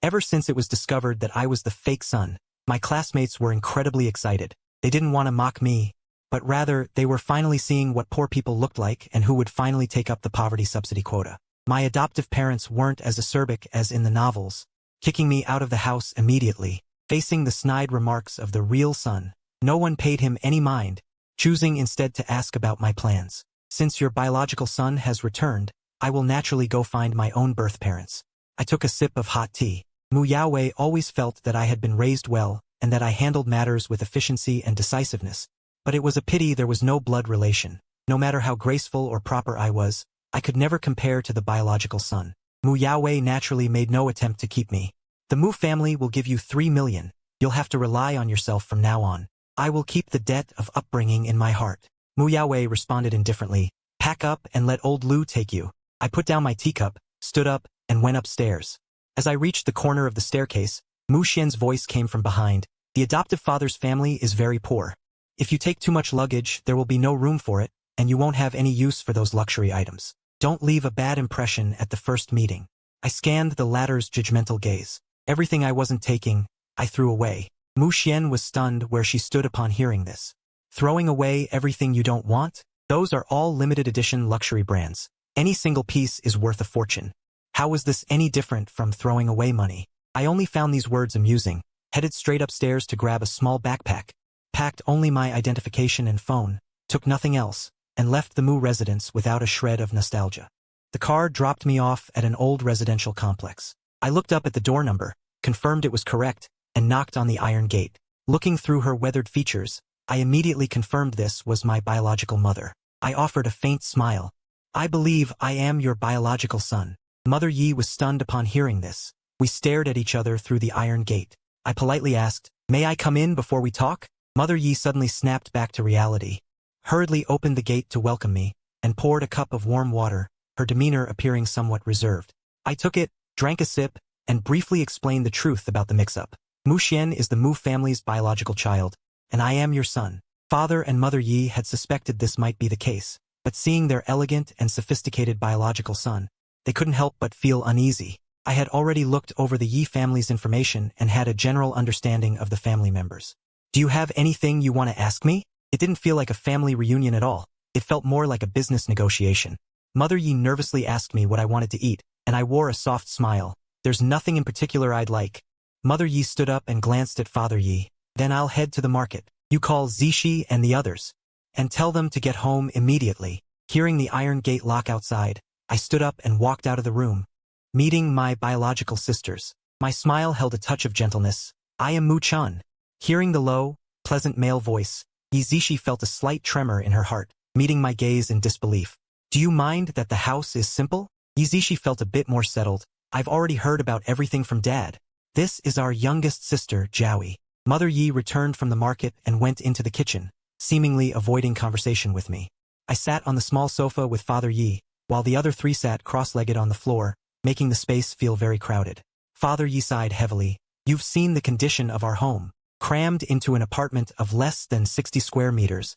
Ever since it was discovered that I was the fake son, my classmates were incredibly excited. They didn't want to mock me, but rather they were finally seeing what poor people looked like and who would finally take up the poverty subsidy quota. My adoptive parents weren't as acerbic as in the novels, kicking me out of the house immediately, facing the snide remarks of the real son. No one paid him any mind, choosing instead to ask about my plans. Since your biological son has returned, I will naturally go find my own birth parents. I took a sip of hot tea. Mu Yaowei always felt that I had been raised well and that I handled matters with efficiency and decisiveness, but it was a pity there was no blood relation. No matter how graceful or proper I was, I could never compare to the biological son. Mu Yaowei naturally made no attempt to keep me. The Mu family will give you 3 million. You'll have to rely on yourself from now on. I will keep the debt of upbringing in my heart. Mu Yaowei responded indifferently. Pack up and let old Lu take you. I put down my teacup, stood up, and went upstairs. As I reached the corner of the staircase, Mu Xian's voice came from behind. The adoptive father's family is very poor. If you take too much luggage, there will be no room for it, and you won't have any use for those luxury items. Don't leave a bad impression at the first meeting. I scanned the latter's judgmental gaze. Everything I wasn't taking, I threw away. Mu Xian was stunned where she stood upon hearing this. Throwing away everything you don't want? Those are all limited edition luxury brands. Any single piece is worth a fortune. How was this any different from throwing away money? I only found these words amusing, headed straight upstairs to grab a small backpack, packed only my identification and phone, took nothing else, and left the Mu residence without a shred of nostalgia. The car dropped me off at an old residential complex. I looked up at the door number, confirmed it was correct, and knocked on the iron gate. Looking through her weathered features, I immediately confirmed this was my biological mother. I offered a faint smile. I believe I am your biological son. Mother Yi was stunned upon hearing this. We stared at each other through the iron gate. I politely asked, "May I come in before we talk?" Mother Yi suddenly snapped back to reality, hurriedly opened the gate to welcome me, and poured a cup of warm water, her demeanor appearing somewhat reserved. I took it, drank a sip, and briefly explained the truth about the mix-up. Mu Xian is the Mu family's biological child, and I am your son. Father and Mother Yi had suspected this might be the case, but seeing their elegant and sophisticated biological son, they couldn't help but feel uneasy. I had already looked over the Yi family's information and had a general understanding of the family members. Do you have anything you want to ask me? It didn't feel like a family reunion at all. It felt more like a business negotiation. Mother Yi nervously asked me what I wanted to eat, and I wore a soft smile. There's nothing in particular I'd like. Mother Yi stood up and glanced at Father Yi. Then I'll head to the market. You call Zishi and the others, and tell them to get home immediately. Hearing the iron gate lock outside, I stood up and walked out of the room, meeting my biological sisters. My smile held a touch of gentleness. I am Mu Chan. Hearing the low, pleasant male voice, Yi Zishi felt a slight tremor in her heart, meeting my gaze in disbelief. Do you mind that the house is simple? Yi Zishi felt a bit more settled. I've already heard about everything from Dad. This is our youngest sister, Jowie. Mother Yi returned from the market and went into the kitchen, seemingly avoiding conversation with me. I sat on the small sofa with Father Yi, while the other three sat cross-legged on the floor, making the space feel very crowded. Father Yi sighed heavily. You've seen the condition of our home, crammed into an apartment of less than 60 square meters.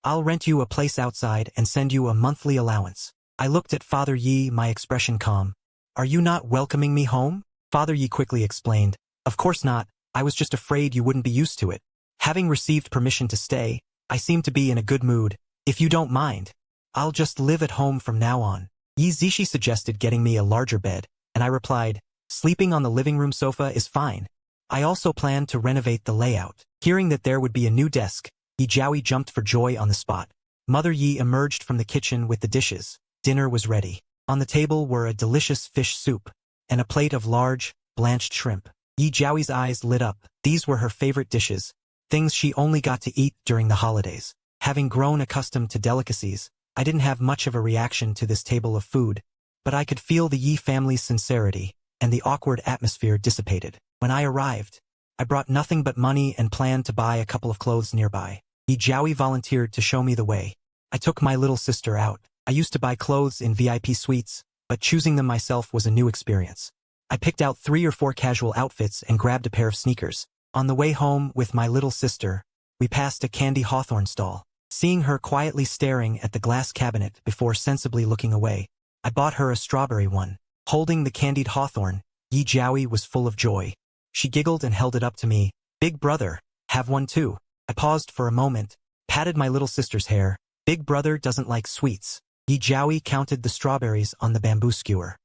I'll rent you a place outside and send you a monthly allowance. I looked at Father Yi, my expression calm. Are you not welcoming me home? Father Yi quickly explained. Of course not. I was just afraid you wouldn't be used to it. Having received permission to stay, I seem to be in a good mood. If you don't mind, I'll just live at home from now on. Yi Zishi suggested getting me a larger bed, and I replied, sleeping on the living room sofa is fine. I also planned to renovate the layout. Hearing that there would be a new desk, Yi Jiaoyi jumped for joy on the spot. Mother Yi emerged from the kitchen with the dishes. Dinner was ready. On the table were a delicious fish soup and a plate of large, blanched shrimp. Yi Jiaoyi's eyes lit up. These were her favorite dishes, things she only got to eat during the holidays. Having grown accustomed to delicacies, I didn't have much of a reaction to this table of food, but I could feel the Yi family's sincerity, and the awkward atmosphere dissipated. When I arrived, I brought nothing but money and planned to buy a couple of clothes nearby. Yi Jiaoyi volunteered to show me the way. I took my little sister out. I used to buy clothes in VIP suites, but choosing them myself was a new experience. I picked out 3 or 4 casual outfits and grabbed a pair of sneakers. On the way home with my little sister, we passed a candy hawthorn stall. Seeing her quietly staring at the glass cabinet before sensibly looking away, I bought her a strawberry one. Holding the candied hawthorn, Yi Jiaoyi was full of joy. She giggled and held it up to me. Big brother, have one too. I paused for a moment, patted my little sister's hair. Big brother doesn't like sweets. Yi Jiaoyi counted the strawberries on the bamboo skewer.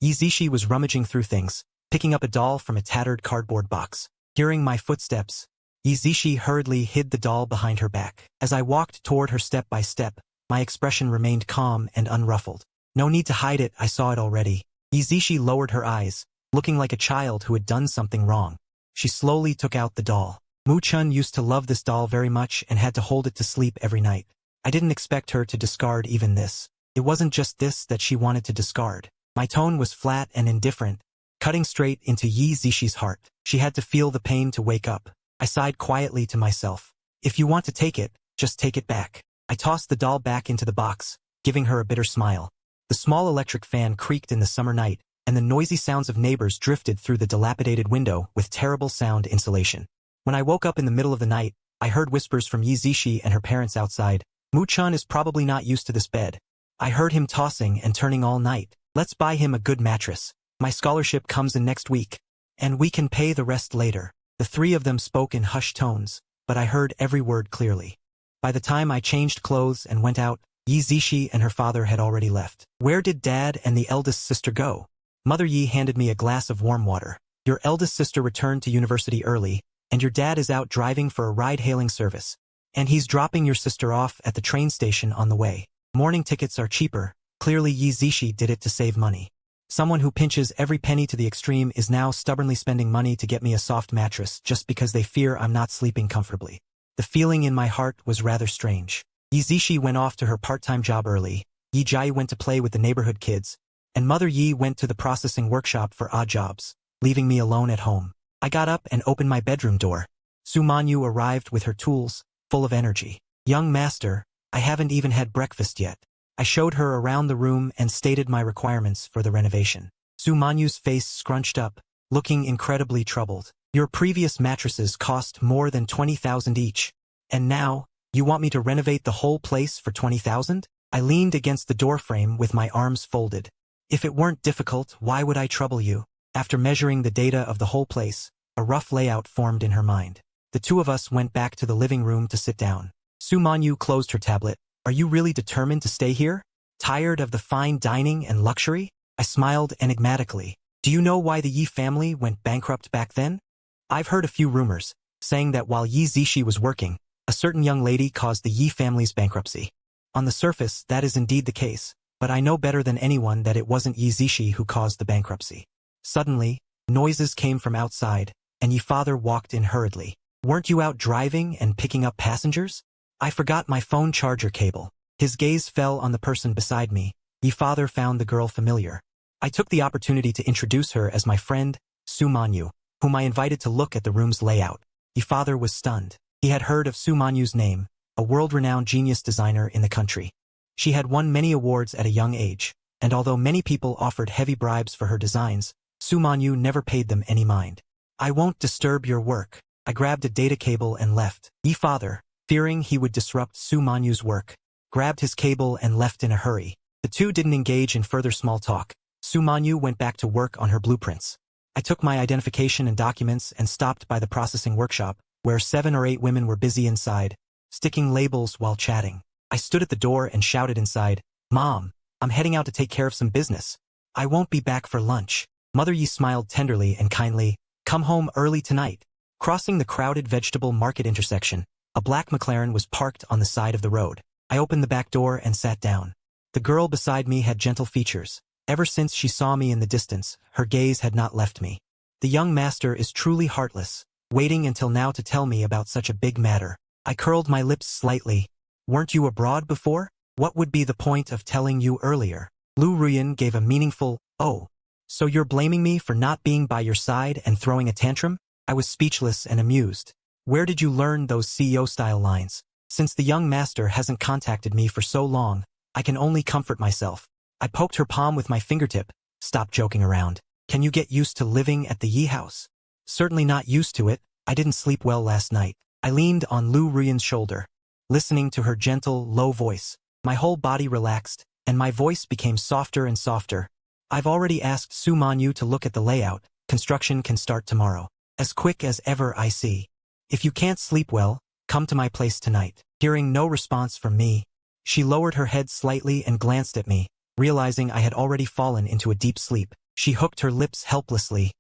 Yi Zishi was rummaging through things, picking up a doll from a tattered cardboard box. Hearing my footsteps, Yi Zishi hurriedly hid the doll behind her back. As I walked toward her step by step, my expression remained calm and unruffled. No need to hide it, I saw it already. Yi Zishi lowered her eyes, looking like a child who had done something wrong. She slowly took out the doll. Mu Chun used to love this doll very much and had to hold it to sleep every night. I didn't expect her to discard even this. It wasn't just this that she wanted to discard. My tone was flat and indifferent, cutting straight into Yi Zishi's heart. She had to feel the pain to wake up. I sighed quietly to myself. If you want to take it, just take it back. I tossed the doll back into the box, giving her a bitter smile. The small electric fan creaked in the summer night, and the noisy sounds of neighbors drifted through the dilapidated window with terrible sound insulation. When I woke up in the middle of the night, I heard whispers from Yi Zishi and her parents outside. Mu Chun is probably not used to this bed. I heard him tossing and turning all night. Let's buy him a good mattress. My scholarship comes in next week, and we can pay the rest later. The three of them spoke in hushed tones, but I heard every word clearly. By the time I changed clothes and went out, Yi Zishi and her father had already left. Where did Dad and the eldest sister go? Mother Yi handed me a glass of warm water. Your eldest sister returned to university early, and your dad is out driving for a ride-hailing service. And he's dropping your sister off at the train station on the way. Morning tickets are cheaper. Clearly Yi Zishi did it to save money. Someone who pinches every penny to the extreme is now stubbornly spending money to get me a soft mattress just because they fear I'm not sleeping comfortably. The feeling in my heart was rather strange. Yi Zishi went off to her part-time job early. Yi Jiaoyi went to play with the neighborhood kids, and Mother Yi went to the processing workshop for odd jobs, leaving me alone at home. I got up and opened my bedroom door. Su Manyu arrived with her tools, full of energy. Young master, I haven't even had breakfast yet. I showed her around the room and stated my requirements for the renovation. Su Manyu's face scrunched up, looking incredibly troubled. Your previous mattresses cost more than 20,000 each, and now, you want me to renovate the whole place for 20,000? I leaned against the doorframe with my arms folded. If it weren't difficult, why would I trouble you? After measuring the data of the whole place, a rough layout formed in her mind. The two of us went back to the living room to sit down. Su Manyu closed her tablet. Are you really determined to stay here? Tired of the fine dining and luxury? I smiled enigmatically. Do you know why the Yi family went bankrupt back then? I've heard a few rumors, saying that while Yi Zishi was working, a certain young lady caused the Yi family's bankruptcy. On the surface, that is indeed the case, but I know better than anyone that it wasn't Yi Zishi who caused the bankruptcy. Suddenly, noises came from outside, and Yi father walked in hurriedly. Weren't you out driving and picking up passengers? I forgot my phone charger cable. His gaze fell on the person beside me. Yi father found the girl familiar. I took the opportunity to introduce her as my friend, Su Manyu, whom I invited to look at the room's layout. Yi father was stunned. He had heard of Su Manyu's name, a world-renowned genius designer in the country. She had won many awards at a young age, and although many people offered heavy bribes for her designs, Su Manyu never paid them any mind. I won't disturb your work. I grabbed a data cable and left. Yi father, fearing he would disrupt Su Manyu's work, grabbed his cable and left in a hurry. The two didn't engage in further small talk. Su Manyu went back to work on her blueprints. I took my identification and documents and stopped by the processing workshop, where 7 or 8 women were busy inside, sticking labels while chatting. I stood at the door and shouted inside, Mom, I'm heading out to take care of some business. I won't be back for lunch. Mother Yi smiled tenderly and kindly, come home early tonight. Crossing the crowded vegetable market intersection, a black McLaren was parked on the side of the road. I opened the back door and sat down. The girl beside me had gentle features. Ever since she saw me in the distance, her gaze had not left me. The young master is truly heartless, waiting until now to tell me about such a big matter. I curled my lips slightly. Weren't you abroad before? What would be the point of telling you earlier? Lu Ruyan gave a meaningful, oh. So you're blaming me for not being by your side and throwing a tantrum? I was speechless and amused. Where did you learn those CEO-style lines? Since the young master hasn't contacted me for so long, I can only comfort myself. I poked her palm with my fingertip. Stop joking around. Can you get used to living at the Yi house? Certainly not used to it. I didn't sleep well last night. I leaned on Lu Ruyan's shoulder, listening to her gentle, low voice. My whole body relaxed, and my voice became softer and softer. I've already asked Su Manyu to look at the layout. Construction can start tomorrow. As quick as ever, I see. If you can't sleep well, come to my place tonight. Hearing no response from me, she lowered her head slightly and glanced at me. Realizing I had already fallen into a deep sleep, she hooked her lips helplessly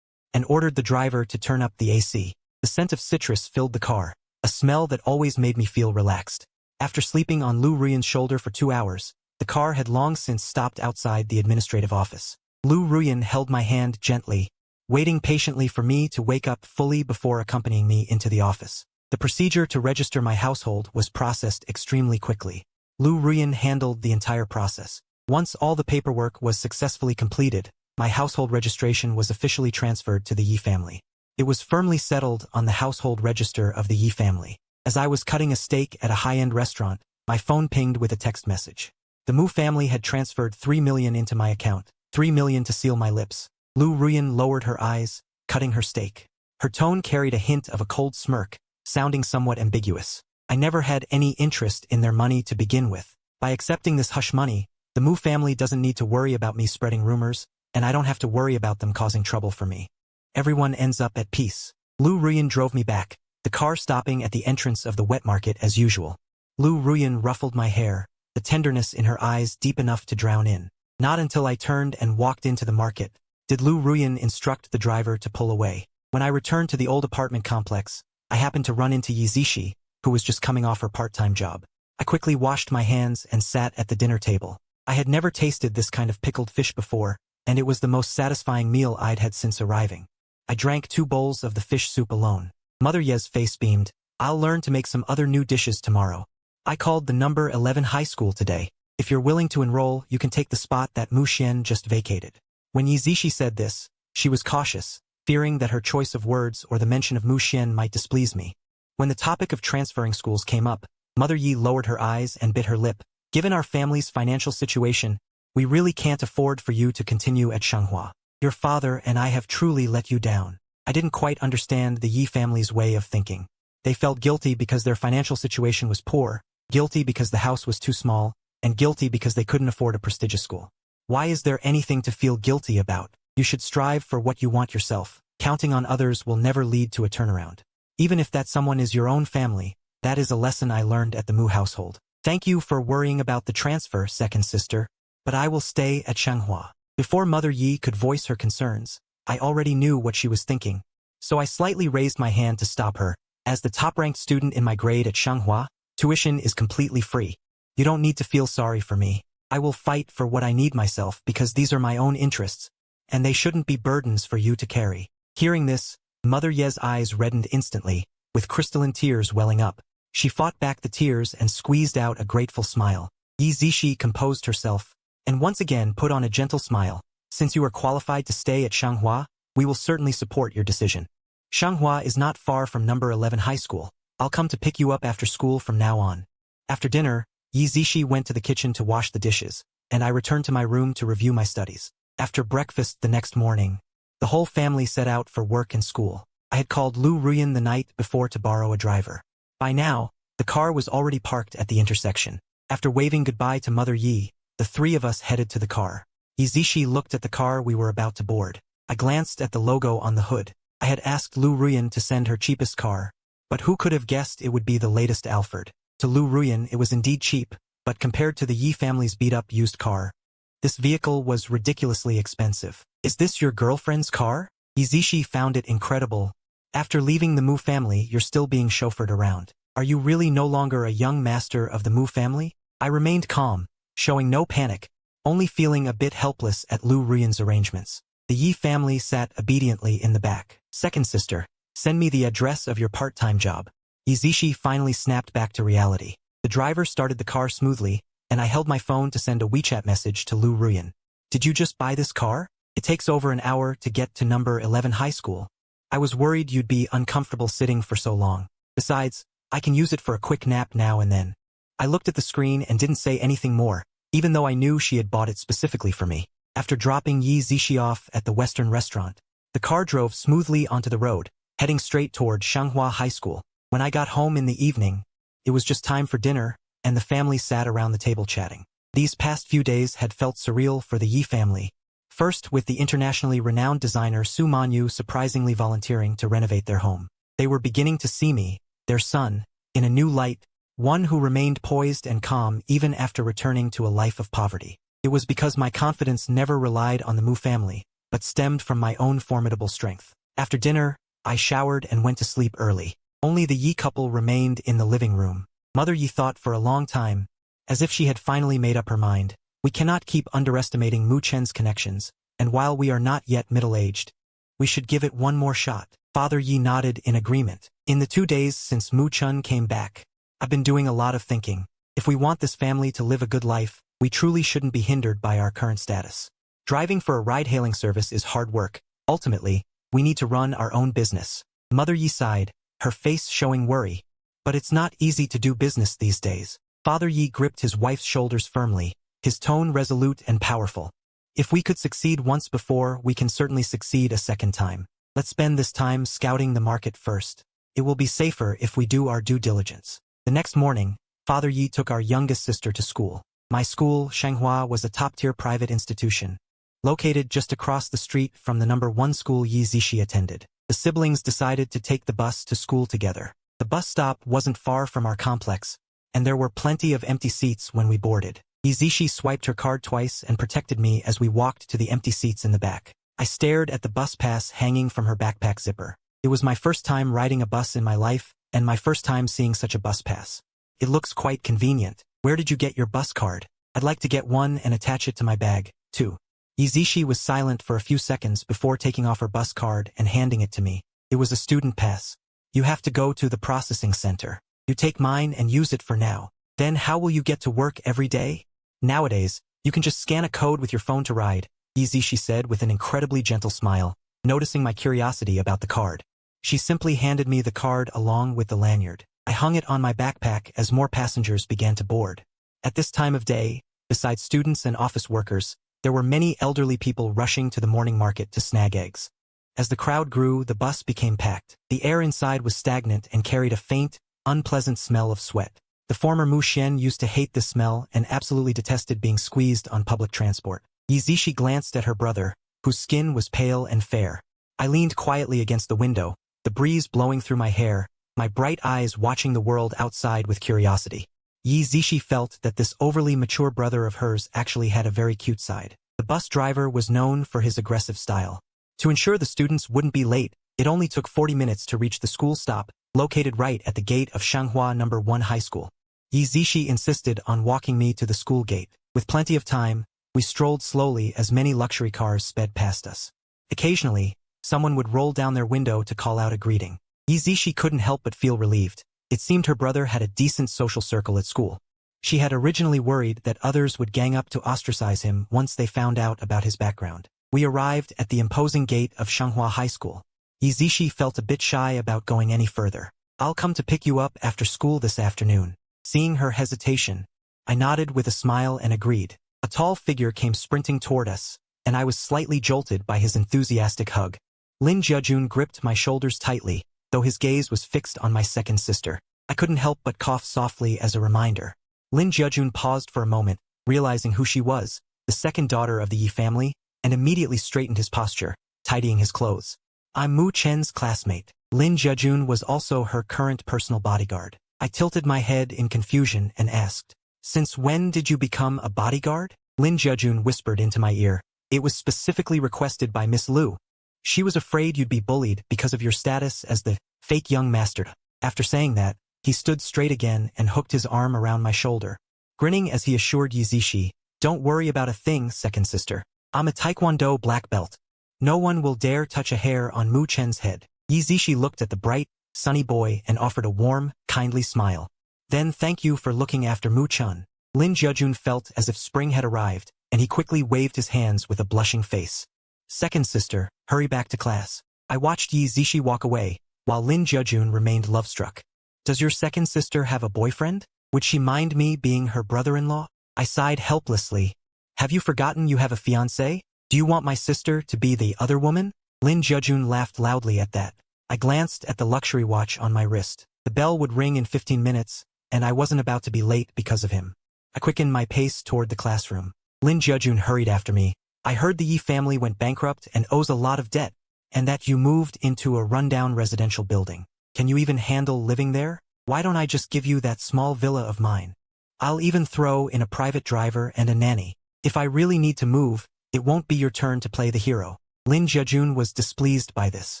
and ordered the driver to turn up the AC. The scent of citrus filled the car, a smell that always made me feel relaxed. After sleeping on Lu Ruyan's shoulder for 2 hours, the car had long since stopped outside the administrative office. Lu Ruyan held my hand gently, waiting patiently for me to wake up fully before accompanying me into the office. The procedure to register my household was processed extremely quickly. Lu Ruyan handled the entire process. Once all the paperwork was successfully completed, my household registration was officially transferred to the Yi family. It was firmly settled on the household register of the Yi family. As I was cutting a steak at a high-end restaurant, my phone pinged with a text message. The Mu family had transferred 3 million into my account, 3 million to seal my lips. Lu Ruyan lowered her eyes, cutting her steak. Her tone carried a hint of a cold smirk, sounding somewhat ambiguous. I never had any interest in their money to begin with. By accepting this hush money, the Mu family doesn't need to worry about me spreading rumors, and I don't have to worry about them causing trouble for me. Everyone ends up at peace. Lu Ruyan drove me back, the car stopping at the entrance of the wet market as usual. Lu Ruyan ruffled my hair, the tenderness in her eyes deep enough to drown in. Not until I turned and walked into the market did Lu Ruyan instruct the driver to pull away. When I returned to the old apartment complex, I happened to run into Yi Zishi, who was just coming off her part-time job. I quickly washed my hands and sat at the dinner table. I had never tasted this kind of pickled fish before, and it was the most satisfying meal I'd had since arriving. I drank 2 bowls of the fish soup alone. Mother Ye's face beamed. I'll learn to make some other new dishes tomorrow. I called the number 11 high school today. If you're willing to enroll, you can take the spot that Mu Xian just vacated. When Yi Zishi said this, she was cautious, fearing that her choice of words or the mention of Mu Xian might displease me. When the topic of transferring schools came up, Mother Yi lowered her eyes and bit her lip. Given our family's financial situation, we really can't afford for you to continue at Shanghua. Your father and I have truly let you down. I didn't quite understand the Yi family's way of thinking. They felt guilty because their financial situation was poor, guilty because the house was too small, and guilty because they couldn't afford a prestigious school. Why is there anything to feel guilty about? You should strive for what you want yourself. Counting on others will never lead to a turnaround. Even if that someone is your own family, that is a lesson I learned at the Mu household. Thank you for worrying about the transfer, second sister, but I will stay at Shanghua. Before Mother Yi could voice her concerns, I already knew what she was thinking, so I slightly raised my hand to stop her. As the top-ranked student in my grade at Shanghua, tuition is completely free. You don't need to feel sorry for me. I will fight for what I need myself because these are my own interests, and they shouldn't be burdens for you to carry. Hearing this, Mother Ye's eyes reddened instantly, with crystalline tears welling up. She fought back the tears and squeezed out a grateful smile. Yi Zishi composed herself, and once again put on a gentle smile. Since you are qualified to stay at Shanghua, we will certainly support your decision. Shanghua is not far from number 11 high school. I'll come to pick you up after school from now on. After dinner, Yi Zishi went to the kitchen to wash the dishes, and I returned to my room to review my studies. After breakfast the next morning, the whole family set out for work and school. I had called Lu Ruyan the night before to borrow a driver. By now, the car was already parked at the intersection. After waving goodbye to Mother Yi, the 3 of us headed to the car. Yi Zishi looked at the car we were about to board. I glanced at the logo on the hood. I had asked Lu Ruyan to send her cheapest car, but who could have guessed it would be the latest Alford? To Lu Ruyan it was indeed cheap, but compared to the Yi family's beat-up used car, this vehicle was ridiculously expensive. Is this your girlfriend's car? Yi Zishi found it incredible. After leaving the Mu family, you're still being chauffeured around. Are you really no longer a young master of the Mu family? I remained calm, showing no panic, only feeling a bit helpless at Lu Ruyan's arrangements. The Yi family sat obediently in the back. Second sister, send me the address of your part-time job. Yi Zishi finally snapped back to reality. The driver started the car smoothly, and I held my phone to send a WeChat message to Lu Ruyan. Did you just buy this car? It takes over an hour to get to number 11 high school. I was worried you'd be uncomfortable sitting for so long. Besides, I can use it for a quick nap now and then. I looked at the screen and didn't say anything more, even though I knew she had bought it specifically for me. After dropping Yi Zishi off at the Western restaurant, the car drove smoothly onto the road, heading straight toward Shanghua High School. When I got home in the evening, it was just time for dinner, and the family sat around the table chatting. These past few days had felt surreal for the Yi family. First, with the internationally renowned designer Su Manyu surprisingly volunteering to renovate their home. They were beginning to see me, their son, in a new light, one who remained poised and calm even after returning to a life of poverty. It was because my confidence never relied on the Mu family, but stemmed from my own formidable strength. After dinner, I showered and went to sleep early. Only the Yi couple remained in the living room. Mother Yi thought for a long time, as if she had finally made up her mind. We cannot keep underestimating Mu Chen's connections, and while we are not yet middle-aged, we should give it one more shot. Father Yi nodded in agreement. In the 2 days since Mu Chen came back, I've been doing a lot of thinking. If we want this family to live a good life, we truly shouldn't be hindered by our current status. Driving for a ride-hailing service is hard work. Ultimately, we need to run our own business. Mother Yi sighed, her face showing worry. But it's not easy to do business these days. Father Yi gripped his wife's shoulders firmly, his tone resolute and powerful. If we could succeed once before, we can certainly succeed a second time. Let's spend this time scouting the market first. It will be safer if we do our due diligence. The next morning, Father Yi took our youngest sister to school. My school, Shanghua, was a top-tier private institution, located just across the street from the #1 school Yi Zishi attended. The siblings decided to take the bus to school together. The bus stop wasn't far from our complex, and there were plenty of empty seats when we boarded. Yi Zishi swiped her card twice and protected me as we walked to the empty seats in the back. I stared at the bus pass hanging from her backpack zipper. It was my first time riding a bus in my life, and my first time seeing such a bus pass. It looks quite convenient. Where did you get your bus card? I'd like to get one and attach it to my bag, too. Yi Zishi was silent for a few seconds before taking off her bus card and handing it to me. It was a student pass. You have to go to the processing center. You take mine and use it for now. Then how will you get to work every day? Nowadays, you can just scan a code with your phone to ride, Yi Zishi said with an incredibly gentle smile, noticing my curiosity about the card. She simply handed me the card along with the lanyard. I hung it on my backpack as more passengers began to board. At this time of day, besides students and office workers, there were many elderly people rushing to the morning market to snag eggs. As the crowd grew, the bus became packed. The air inside was stagnant and carried a faint, unpleasant smell of sweat. The former Mu Xian used to hate this smell and absolutely detested being squeezed on public transport. Yi Zishi glanced at her brother, whose skin was pale and fair. I leaned quietly against the window, the breeze blowing through my hair, my bright eyes watching the world outside with curiosity. Yi Zishi felt that this overly mature brother of hers actually had a very cute side. The bus driver was known for his aggressive style. To ensure the students wouldn't be late, it only took 40 minutes to reach the school stop, located right at the gate of Shanghua #1 High School. Yi Zishi insisted on walking me to the school gate. With plenty of time, we strolled slowly as many luxury cars sped past us. Occasionally, someone would roll down their window to call out a greeting. Yi Zishi couldn't help but feel relieved. It seemed her brother had a decent social circle at school. She had originally worried that others would gang up to ostracize him once they found out about his background. We arrived at the imposing gate of Shanghua High School. Yi Zishi felt a bit shy about going any further. I'll come to pick you up after school this afternoon. Seeing her hesitation, I nodded with a smile and agreed. A tall figure came sprinting toward us, and I was slightly jolted by his enthusiastic hug. Lin Jiajun gripped my shoulders tightly, though his gaze was fixed on my second sister. I couldn't help but cough softly as a reminder. Lin Jiajun paused for a moment, realizing who she was, the second daughter of the Yi family, and immediately straightened his posture, tidying his clothes. I'm Mu Chen's classmate. Lin Jiajun was also her current personal bodyguard. I tilted my head in confusion and asked, "Since when did you become a bodyguard?" Lin Jiajun whispered into my ear. "It was specifically requested by Miss Liu. She was afraid you'd be bullied because of your status as the fake young master." After saying that, he stood straight again and hooked his arm around my shoulder, grinning as he assured Yi Zishi, "Don't worry about a thing, second sister. I'm a Taekwondo black belt. No one will dare touch a hair on Mu Chen's head." Yi Zishi looked at the bright, sunny boy and offered a warm, kindly smile. "Then thank you for looking after Mu Chen." Lin Jiajun felt as if spring had arrived, and he quickly waved his hands with a blushing face. "Second sister, hurry back to class." I watched Yi Zishi walk away, while Lin Jiajun remained love-struck. "Does your second sister have a boyfriend? Would she mind me being her brother-in-law?" I sighed helplessly. "Have you forgotten you have a fiancé? Do you want my sister to be the other woman?" Lin Jiajun laughed loudly at that. I glanced at the luxury watch on my wrist. The bell would ring in 15 minutes, and I wasn't about to be late because of him. I quickened my pace toward the classroom. Lin Jejun hurried after me. I heard the Yi family went bankrupt and owes a lot of debt, and that you moved into a rundown residential building. Can you even handle living there? Why don't I just give you that small villa of mine? I'll even throw in a private driver and a nanny. If I really need to move, it won't be your turn to play the hero. Lin Jejun was displeased by this.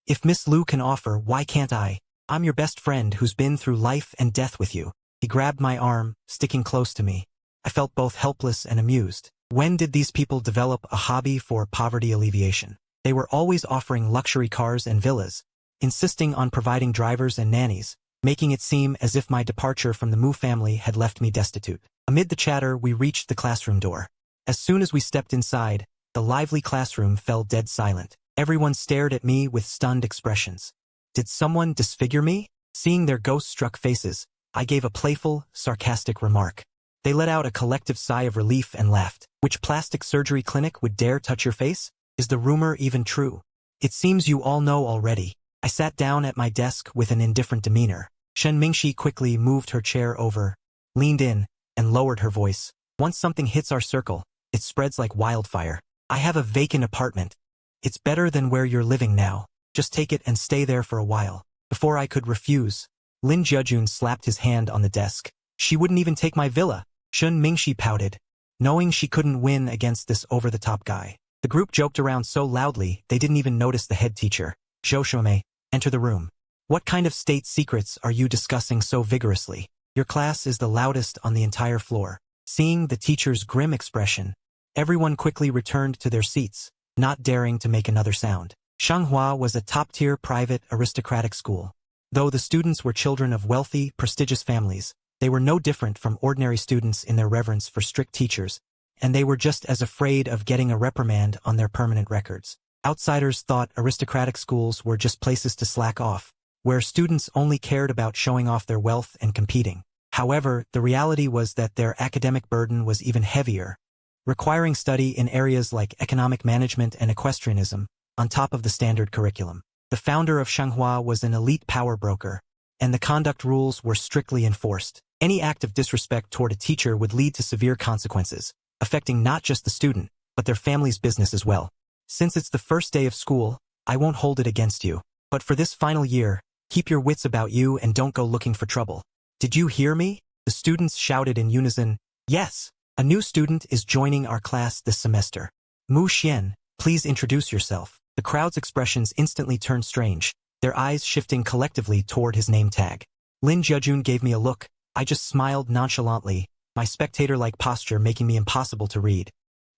If Miss Lu can offer, why can't I? I'm your best friend who's been through life and death with you. He grabbed my arm, sticking close to me. I felt both helpless and amused. When did these people develop a hobby for poverty alleviation? They were always offering luxury cars and villas, insisting on providing drivers and nannies, making it seem as if my departure from the Mu family had left me destitute. Amid the chatter, we reached the classroom door. As soon as we stepped inside, the lively classroom fell dead silent. Everyone stared at me with stunned expressions. Did someone disfigure me? Seeing their ghost-struck faces, I gave a playful, sarcastic remark. They let out a collective sigh of relief and laughed. Which plastic surgery clinic would dare touch your face? Is the rumor even true? It seems you all know already. I sat down at my desk with an indifferent demeanor. Shen Mingxi quickly moved her chair over, leaned in, and lowered her voice. Once something hits our circle, it spreads like wildfire. I have a vacant apartment. It's better than where you're living now. Just take it and stay there for a while. Before I could refuse, Lin Jejun slapped his hand on the desk. She wouldn't even take my villa. Shen Mingxi pouted, knowing she couldn't win against this over-the-top guy. The group joked around so loudly they didn't even notice the head teacher, Zhou Shuomei, enter the room. What kind of state secrets are you discussing so vigorously? Your class is the loudest on the entire floor. Seeing the teacher's grim expression, everyone quickly returned to their seats, not daring to make another sound. Shanghua was a top-tier private aristocratic school. Though the students were children of wealthy, prestigious families, they were no different from ordinary students in their reverence for strict teachers, and they were just as afraid of getting a reprimand on their permanent records. Outsiders thought aristocratic schools were just places to slack off, where students only cared about showing off their wealth and competing. However, the reality was that their academic burden was even heavier, requiring study in areas like economic management and equestrianism, on top of the standard curriculum. The founder of Shanghua was an elite power broker, and the conduct rules were strictly enforced. Any act of disrespect toward a teacher would lead to severe consequences, affecting not just the student, but their family's business as well. Since it's the first day of school, I won't hold it against you. But for this final year, keep your wits about you and don't go looking for trouble. Did you hear me? The students shouted in unison. Yes, a new student is joining our class this semester. Mu Xian, please introduce yourself. The crowd's expressions instantly turned strange, their eyes shifting collectively toward his name tag. Lin Jejun gave me a look. I just smiled nonchalantly, my spectator-like posture making me impossible to read.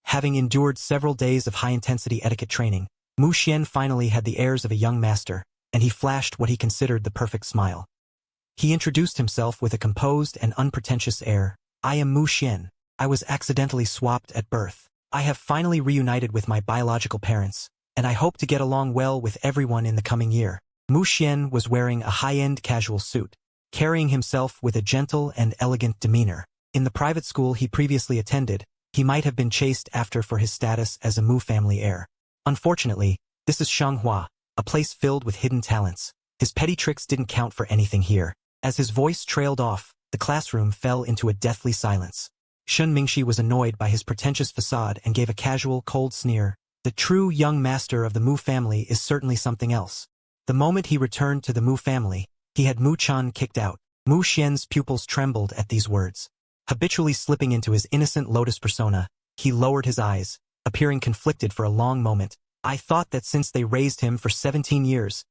Having endured several days of high-intensity etiquette training, Mu Xian finally had the airs of a young master, and he flashed what he considered the perfect smile. He introduced himself with a composed and unpretentious air. I am Mu Xian. I was accidentally swapped at birth. I have finally reunited with my biological parents, and I hope to get along well with everyone in the coming year. Mu Xian was wearing a high-end casual suit, carrying himself with a gentle and elegant demeanor. In the private school he previously attended, he might have been chased after for his status as a Mu family heir. Unfortunately, this is Shanghua, a place filled with hidden talents. His petty tricks didn't count for anything here. As his voice trailed off, the classroom fell into a deathly silence. Shen Mingxi was annoyed by his pretentious facade and gave a casual, cold sneer. The true young master of the Mu family is certainly something else. The moment he returned to the Mu family, he had Mu Chan kicked out. Mu Xian's pupils trembled at these words. Habitually slipping into his innocent lotus persona, he lowered his eyes, appearing conflicted for a long moment. I thought that since they raised him for 17 years,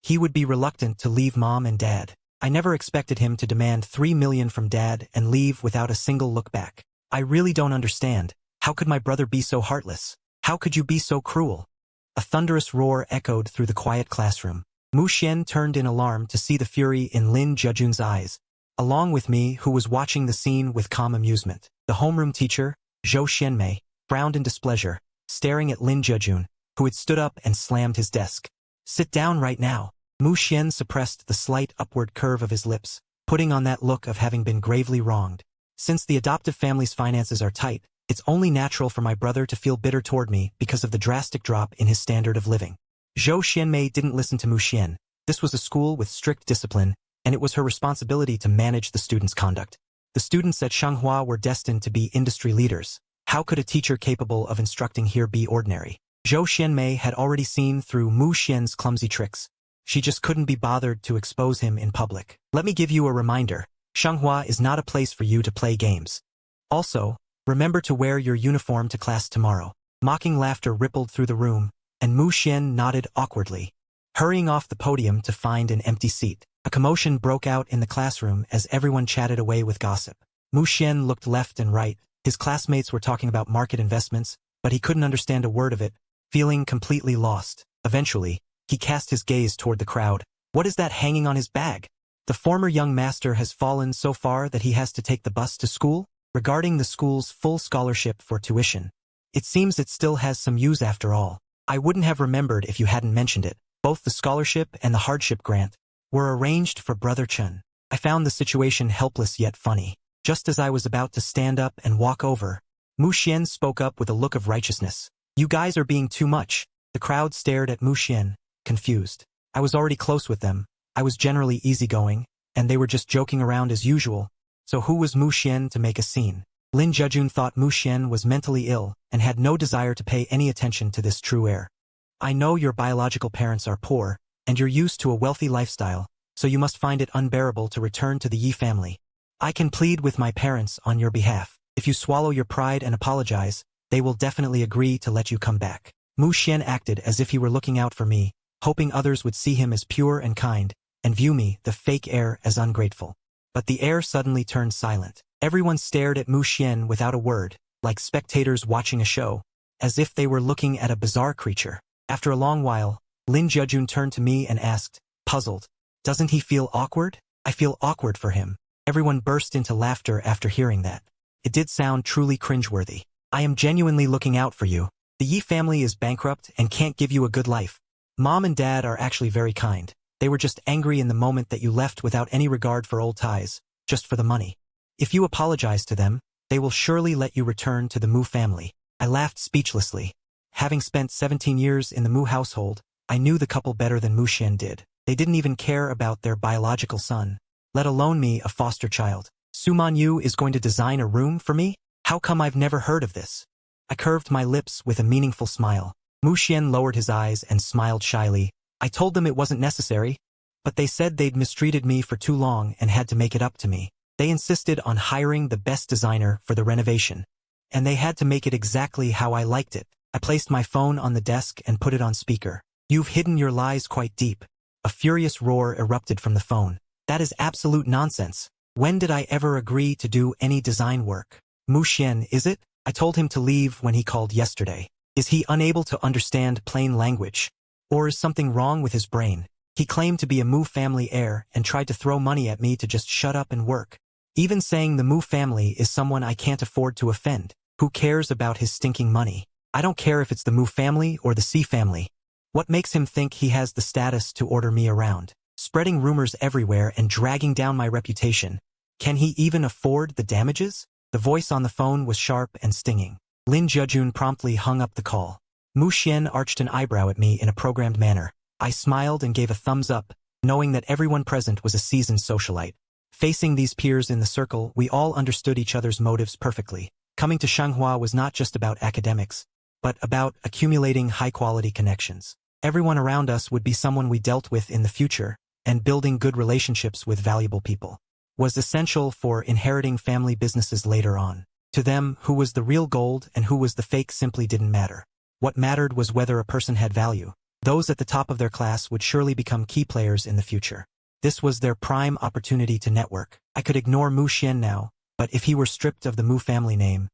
he would be reluctant to leave mom and dad. I never expected him to demand 3 million from dad and leave without a single look back. I really don't understand. How could my brother be so heartless? How could you be so cruel? A thunderous roar echoed through the quiet classroom. Mu Xian turned in alarm to see the fury in Lin Jejun's eyes, along with me who was watching the scene with calm amusement. The homeroom teacher, Zhou Xianmei, frowned in displeasure, staring at Lin Jejun, who had stood up and slammed his desk. Sit down right now. Mu Xian suppressed the slight upward curve of his lips, putting on that look of having been gravely wronged. Since the adoptive family's finances are tight, it's only natural for my brother to feel bitter toward me because of the drastic drop in his standard of living. Zhou Xianmei didn't listen to Mu Xian. This was a school with strict discipline, and it was her responsibility to manage the students' conduct. The students at Shanghua were destined to be industry leaders. How could a teacher capable of instructing here be ordinary? Zhou Xianmei had already seen through Mu Xian's clumsy tricks. She just couldn't be bothered to expose him in public. Let me give you a reminder. Shanghua is not a place for you to play games. Also, remember to wear your uniform to class tomorrow. Mocking laughter rippled through the room, and Mu Xian nodded awkwardly, hurrying off the podium to find an empty seat. A commotion broke out in the classroom as everyone chatted away with gossip. Mu Xian looked left and right. His classmates were talking about market investments, but he couldn't understand a word of it, feeling completely lost. Eventually, he cast his gaze toward the crowd. What is that hanging on his bag? The former young master has fallen so far that he has to take the bus to school? Regarding the school's full scholarship for tuition, it seems it still has some use after all. I wouldn't have remembered if you hadn't mentioned it. Both the scholarship and the hardship grant were arranged for Brother Chen. I found the situation helpless yet funny. Just as I was about to stand up and walk over, Mu Xian spoke up with a look of righteousness. You guys are being too much. The crowd stared at Mu Xian, confused. I was already close with them. I was generally easygoing, and they were just joking around as usual. So who was Mu Xian to make a scene? Lin Zhejun thought Mu Xian was mentally ill and had no desire to pay any attention to this true heir. I know your biological parents are poor, and you're used to a wealthy lifestyle, so you must find it unbearable to return to the Yi family. I can plead with my parents on your behalf. If you swallow your pride and apologize, they will definitely agree to let you come back. Mu Xian acted as if he were looking out for me, hoping others would see him as pure and kind, and view me, the fake heir, as ungrateful. But the heir suddenly turned silent. Everyone stared at Mu Xian without a word, like spectators watching a show, as if they were looking at a bizarre creature. After a long while, Lin Zhejun turned to me and asked, puzzled, doesn't he feel awkward? I feel awkward for him. Everyone burst into laughter after hearing that. It did sound truly cringeworthy. I am genuinely looking out for you. The Yi family is bankrupt and can't give you a good life. Mom and Dad are actually very kind. They were just angry in the moment that you left without any regard for old ties, just for the money. If you apologize to them, they will surely let you return to the Mu family. I laughed speechlessly. Having spent 17 years in the Mu household, I knew the couple better than Mu Xian did. They didn't even care about their biological son, let alone me, a foster child. Su Man Yu is going to design a room for me? How come I've never heard of this? I curved my lips with a meaningful smile. Mu Xian lowered his eyes and smiled shyly. I told them it wasn't necessary, but they said they'd mistreated me for too long and had to make it up to me. They insisted on hiring the best designer for the renovation, and they had to make it exactly how I liked it. I placed my phone on the desk and put it on speaker. You've hidden your lies quite deep. A furious roar erupted from the phone. That is absolute nonsense. When did I ever agree to do any design work? Mu Xian, is it? I told him to leave when he called yesterday. Is he unable to understand plain language? Or is something wrong with his brain? He claimed to be a Mu family heir and tried to throw money at me to just shut up and work. Even saying the Mu family is someone I can't afford to offend. Who cares about his stinking money? I don't care if it's the Mu family or the Si family. What makes him think he has the status to order me around, spreading rumors everywhere and dragging down my reputation? Can he even afford the damages? The voice on the phone was sharp and stinging. Lin Zhejun promptly hung up the call. Mu Xian arched an eyebrow at me in a programmed manner. I smiled and gave a thumbs up, knowing that everyone present was a seasoned socialite. Facing these peers in the circle, we all understood each other's motives perfectly. Coming to Shanghua was not just about academics, but about accumulating high-quality connections. Everyone around us would be someone we dealt with in the future, and building good relationships with valuable people was essential for inheriting family businesses later on. To them, who was the real gold and who was the fake simply didn't matter. What mattered was whether a person had value. Those at the top of their class would surely become key players in the future. This was their prime opportunity to network. I could ignore Mu Xian now, but if he were stripped of the Mu family name,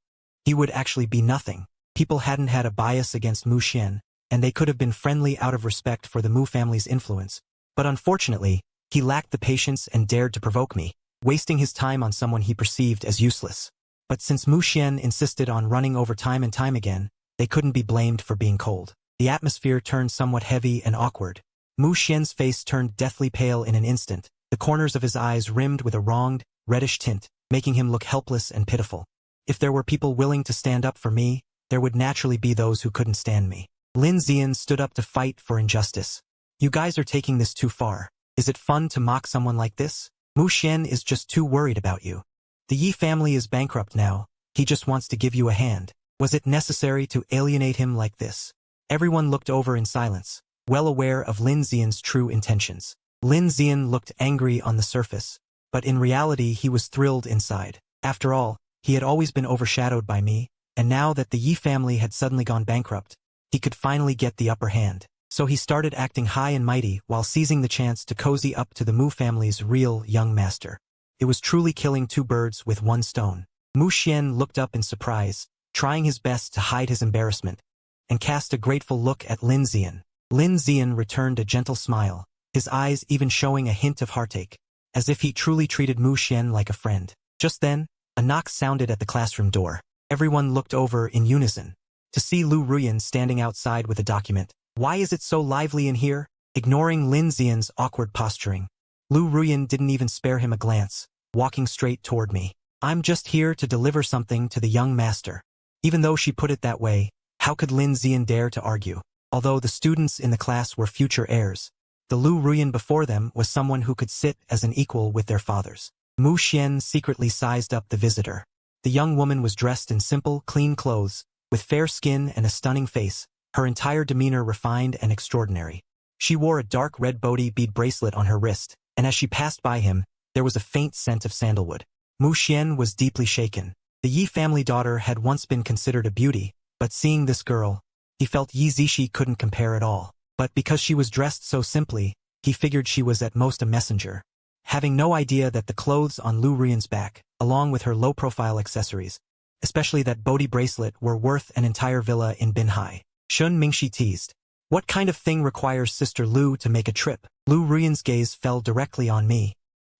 he would actually be nothing. People hadn't had a bias against Mu Xian, and they could have been friendly out of respect for the Mu family's influence. But unfortunately, he lacked the patience and dared to provoke me, wasting his time on someone he perceived as useless. But since Mu Xian insisted on running over time and time again, they couldn't be blamed for being cold. The atmosphere turned somewhat heavy and awkward. Mu Xian's face turned deathly pale in an instant, the corners of his eyes rimmed with a wronged, reddish tint, making him look helpless and pitiful. If there were people willing to stand up for me, there would naturally be those who couldn't stand me. Lin Zian stood up to fight for injustice. You guys are taking this too far. Is it fun to mock someone like this? Mu Xian is just too worried about you. The Yi family is bankrupt now. He just wants to give you a hand. Was it necessary to alienate him like this? Everyone looked over in silence, well aware of Lin Xian's true intentions. Lin Xian looked angry on the surface, but in reality he was thrilled inside. After all, he had always been overshadowed by me, and now that the Yi family had suddenly gone bankrupt, he could finally get the upper hand. So he started acting high and mighty while seizing the chance to cozy up to the Mu family's real young master. It was truly killing two birds with one stone. Mu Xian looked up in surprise, trying his best to hide his embarrassment, and cast a grateful look at Lin Xian. Lin Xian returned a gentle smile, his eyes even showing a hint of heartache, as if he truly treated Mu Xian like a friend. Just then, a knock sounded at the classroom door. Everyone looked over in unison to see Lu Ruyan standing outside with a document. Why is it so lively in here? Ignoring Lin Xian's awkward posturing, Lu Ruyan didn't even spare him a glance, walking straight toward me. I'm just here to deliver something to the young master. Even though she put it that way, how could Lin Xian dare to argue? Although the students in the class were future heirs, the Lu Ruyan before them was someone who could sit as an equal with their fathers. Mu Xian secretly sized up the visitor. The young woman was dressed in simple, clean clothes, with fair skin and a stunning face, her entire demeanor refined and extraordinary. She wore a dark red Bodhi bead bracelet on her wrist, and as she passed by him, there was a faint scent of sandalwood. Mu Xian was deeply shaken. The Yi family daughter had once been considered a beauty, but seeing this girl, he felt Yi Zishi couldn't compare at all. But because she was dressed so simply, he figured she was at most a messenger. Having no idea that the clothes on Lu Ruyan's back, along with her low-profile accessories, especially that Bodhi bracelet, were worth an entire villa in Binhai. Shun Mingxi teased. What kind of thing requires Sister Lu to make a trip? Lu Ruyan's gaze fell directly on me,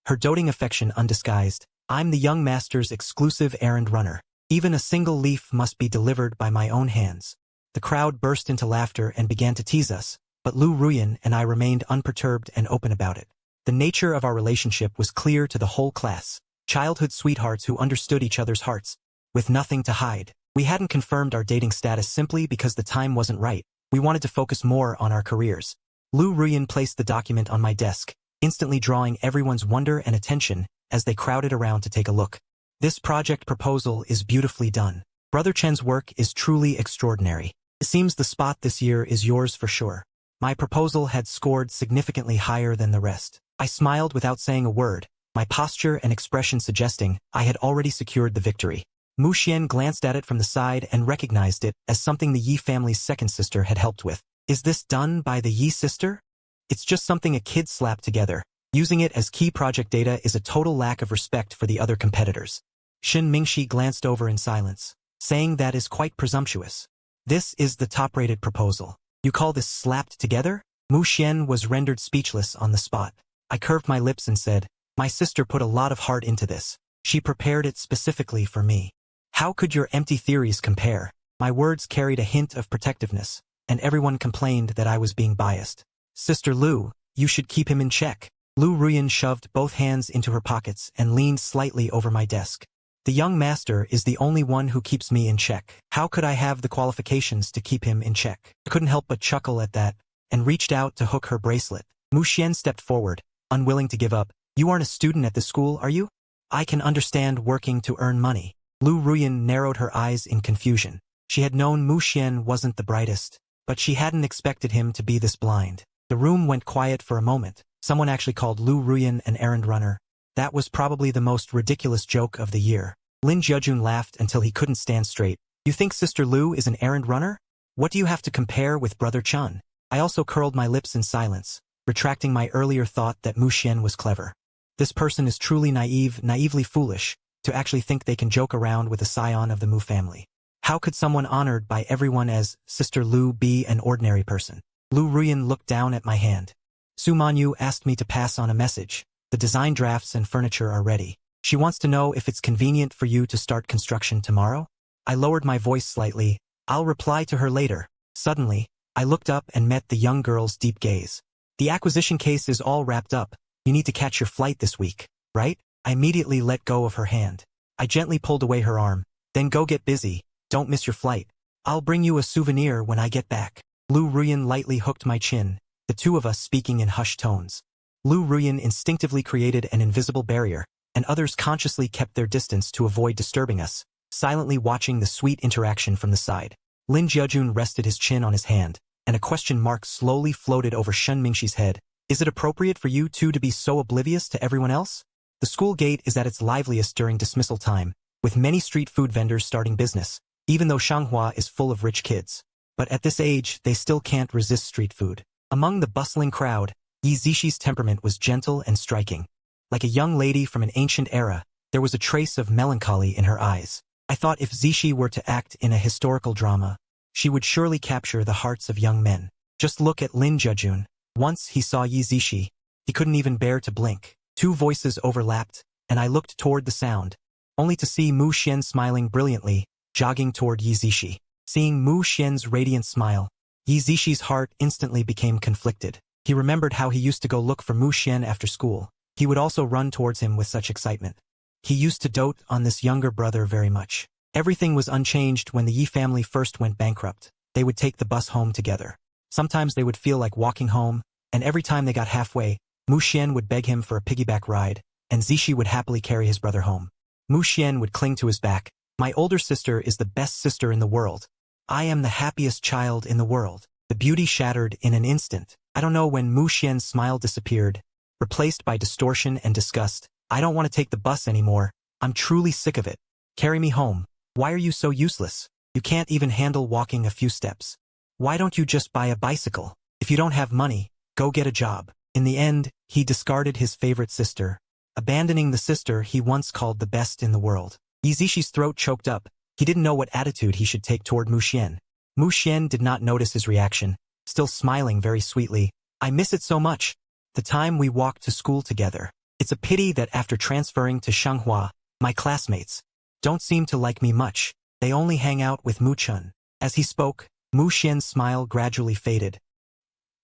her doting affection undisguised. I'm the young master's exclusive errand runner. Even a single leaf must be delivered by my own hands. The crowd burst into laughter and began to tease us, but Lu Ruyan and I remained unperturbed and open about it. The nature of our relationship was clear to the whole class. Childhood sweethearts who understood each other's hearts, with nothing to hide. We hadn't confirmed our dating status simply because the time wasn't right. We wanted to focus more on our careers. Lu Ruyan placed the document on my desk, instantly drawing everyone's wonder and attention as they crowded around to take a look. This project proposal is beautifully done. Brother Chen's work is truly extraordinary. It seems the spot this year is yours for sure. My proposal had scored significantly higher than the rest. I smiled without saying a word, my posture and expression suggesting I had already secured the victory. Mu Xian glanced at it from the side and recognized it as something the Yi family's second sister had helped with. Is this done by the Yi sister? It's just something a kid slapped together. Using it as key project data is a total lack of respect for the other competitors. Shin Mingxi glanced over in silence, saying that is quite presumptuous. This is the top-rated proposal. You call this slapped together? Mu Xian was rendered speechless on the spot. I curved my lips and said, my sister put a lot of heart into this. She prepared it specifically for me. How could your empty theories compare? My words carried a hint of protectiveness, and everyone complained that I was being biased. Sister Lu, you should keep him in check. Lu Ruyan shoved both hands into her pockets and leaned slightly over my desk. The young master is the only one who keeps me in check. How could I have the qualifications to keep him in check? I couldn't help but chuckle at that, and reached out to hook her bracelet. Mu Xian stepped forward, unwilling to give up. You aren't a student at this school, are you? I can understand working to earn money. Lu Ruyan narrowed her eyes in confusion. She had known Mu Xian wasn't the brightest, but she hadn't expected him to be this blind. The room went quiet for a moment. Someone actually called Lu Ruyan an errand runner. That was probably the most ridiculous joke of the year. Lin Jiajun laughed until he couldn't stand straight. You think Sister Lu is an errand runner? What do you have to compare with Brother Chun? I also curled my lips in silence, retracting my earlier thought that Mu Xian was clever. This person is truly naively foolish, to actually think they can joke around with a scion of the Mu family. How could someone honored by everyone as Sister Lu be an ordinary person? Lu Ruyan looked down at my hand. Su Manyu asked me to pass on a message. The design drafts and furniture are ready. She wants to know if it's convenient for you to start construction tomorrow? I lowered my voice slightly. I'll reply to her later. Suddenly, I looked up and met the young girl's deep gaze. The acquisition case is all wrapped up. You need to catch your flight this week, right? I immediately let go of her hand. I gently pulled away her arm. Then go get busy. Don't miss your flight. I'll bring you a souvenir when I get back. Lu Ruyan lightly hooked my chin, the two of us speaking in hushed tones. Lu Ruyan instinctively created an invisible barrier, and others consciously kept their distance to avoid disturbing us, silently watching the sweet interaction from the side. Lin Jiajun rested his chin on his hand, and a question mark slowly floated over Shen Mingxi's head. Is it appropriate for you two to be so oblivious to everyone else? The school gate is at its liveliest during dismissal time, with many street food vendors starting business, even though Shanghua is full of rich kids. But at this age, they still can't resist street food. Among the bustling crowd, Yi Zixi temperament was gentle and striking. Like a young lady from an ancient era, there was a trace of melancholy in her eyes. I thought if Zixi were to act in a historical drama, she would surely capture the hearts of young men. Just look at Lin Jiajun. Once he saw Yi Zixi, he couldn't even bear to blink. Two voices overlapped, and I looked toward the sound, only to see Mu Xian smiling brilliantly, jogging toward Yi Zixi. Seeing Mu Xian's radiant smile, Yi Zixi heart instantly became conflicted. He remembered how he used to go look for Mu Xian after school. He would also run towards him with such excitement. He used to dote on this younger brother very much. Everything was unchanged when the Yi family first went bankrupt. They would take the bus home together. Sometimes they would feel like walking home, and every time they got halfway, Mu Xian would beg him for a piggyback ride, and Zixi would happily carry his brother home. Mu Xian would cling to his back. My older sister is the best sister in the world. I am the happiest child in the world. The beauty shattered in an instant. I don't know when Mu Xian's smile disappeared, replaced by distortion and disgust. I don't want to take the bus anymore. I'm truly sick of it. Carry me home. Why are you so useless? You can't even handle walking a few steps. Why don't you just buy a bicycle? If you don't have money, go get a job. In the end, he discarded his favorite sister, abandoning the sister he once called the best in the world. Yi Zixi throat choked up. He didn't know what attitude he should take toward Mu Xian. Mu Xian did not notice his reaction, still smiling very sweetly. I miss it so much. The time we walked to school together. It's a pity that after transferring to Shanghua, my classmates don't seem to like me much. They only hang out with Mu Chun. As he spoke, Mu Xian's smile gradually faded,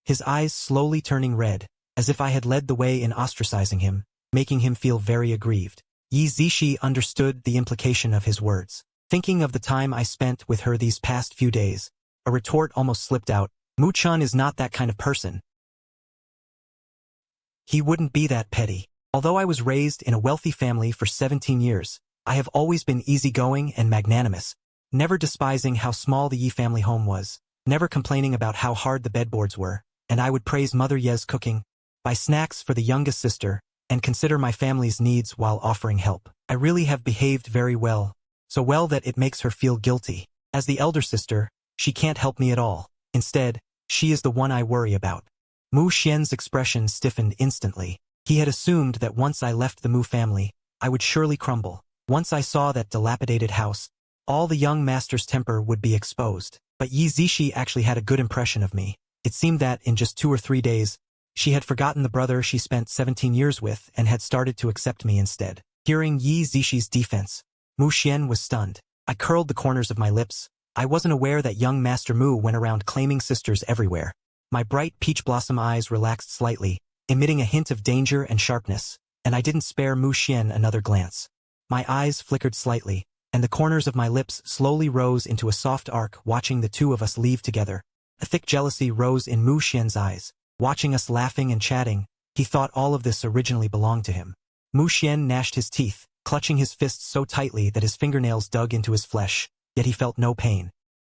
his eyes slowly turning red, as if I had led the way in ostracizing him, making him feel very aggrieved. Yi Zixi understood the implication of his words. Thinking of the time I spent with her these past few days, a retort almost slipped out. Mu Chun is not that kind of person. He wouldn't be that petty. Although I was raised in a wealthy family for 17 years, I have always been easygoing and magnanimous, never despising how small the Yi family home was, never complaining about how hard the bedboards were, and I would praise Mother Ye's cooking, buy snacks for the youngest sister, and consider my family's needs while offering help. I really have behaved very well, so well that it makes her feel guilty. As the elder sister, she can't help me at all. Instead, she is the one I worry about. Mu Xian's expression stiffened instantly. He had assumed that once I left the Mu family, I would surely crumble. Once I saw that dilapidated house, all the young master's temper would be exposed. But Yi Zixi actually had a good impression of me. It seemed that in just 2 or 3 days, she had forgotten the brother she spent 17 years with and had started to accept me instead. Hearing Yi Zixi's defense, Mu Xian was stunned. I curled the corners of my lips. I wasn't aware that young Master Mu went around claiming sisters everywhere. My bright peach blossom eyes relaxed slightly, emitting a hint of danger and sharpness, and I didn't spare Mu Xian another glance. My eyes flickered slightly, and the corners of my lips slowly rose into a soft arc watching the two of us leave together. A thick jealousy rose in Mu Xian's eyes. Watching us laughing and chatting, he thought all of this originally belonged to him. Mu Xian gnashed his teeth, clutching his fists so tightly that his fingernails dug into his flesh, yet he felt no pain.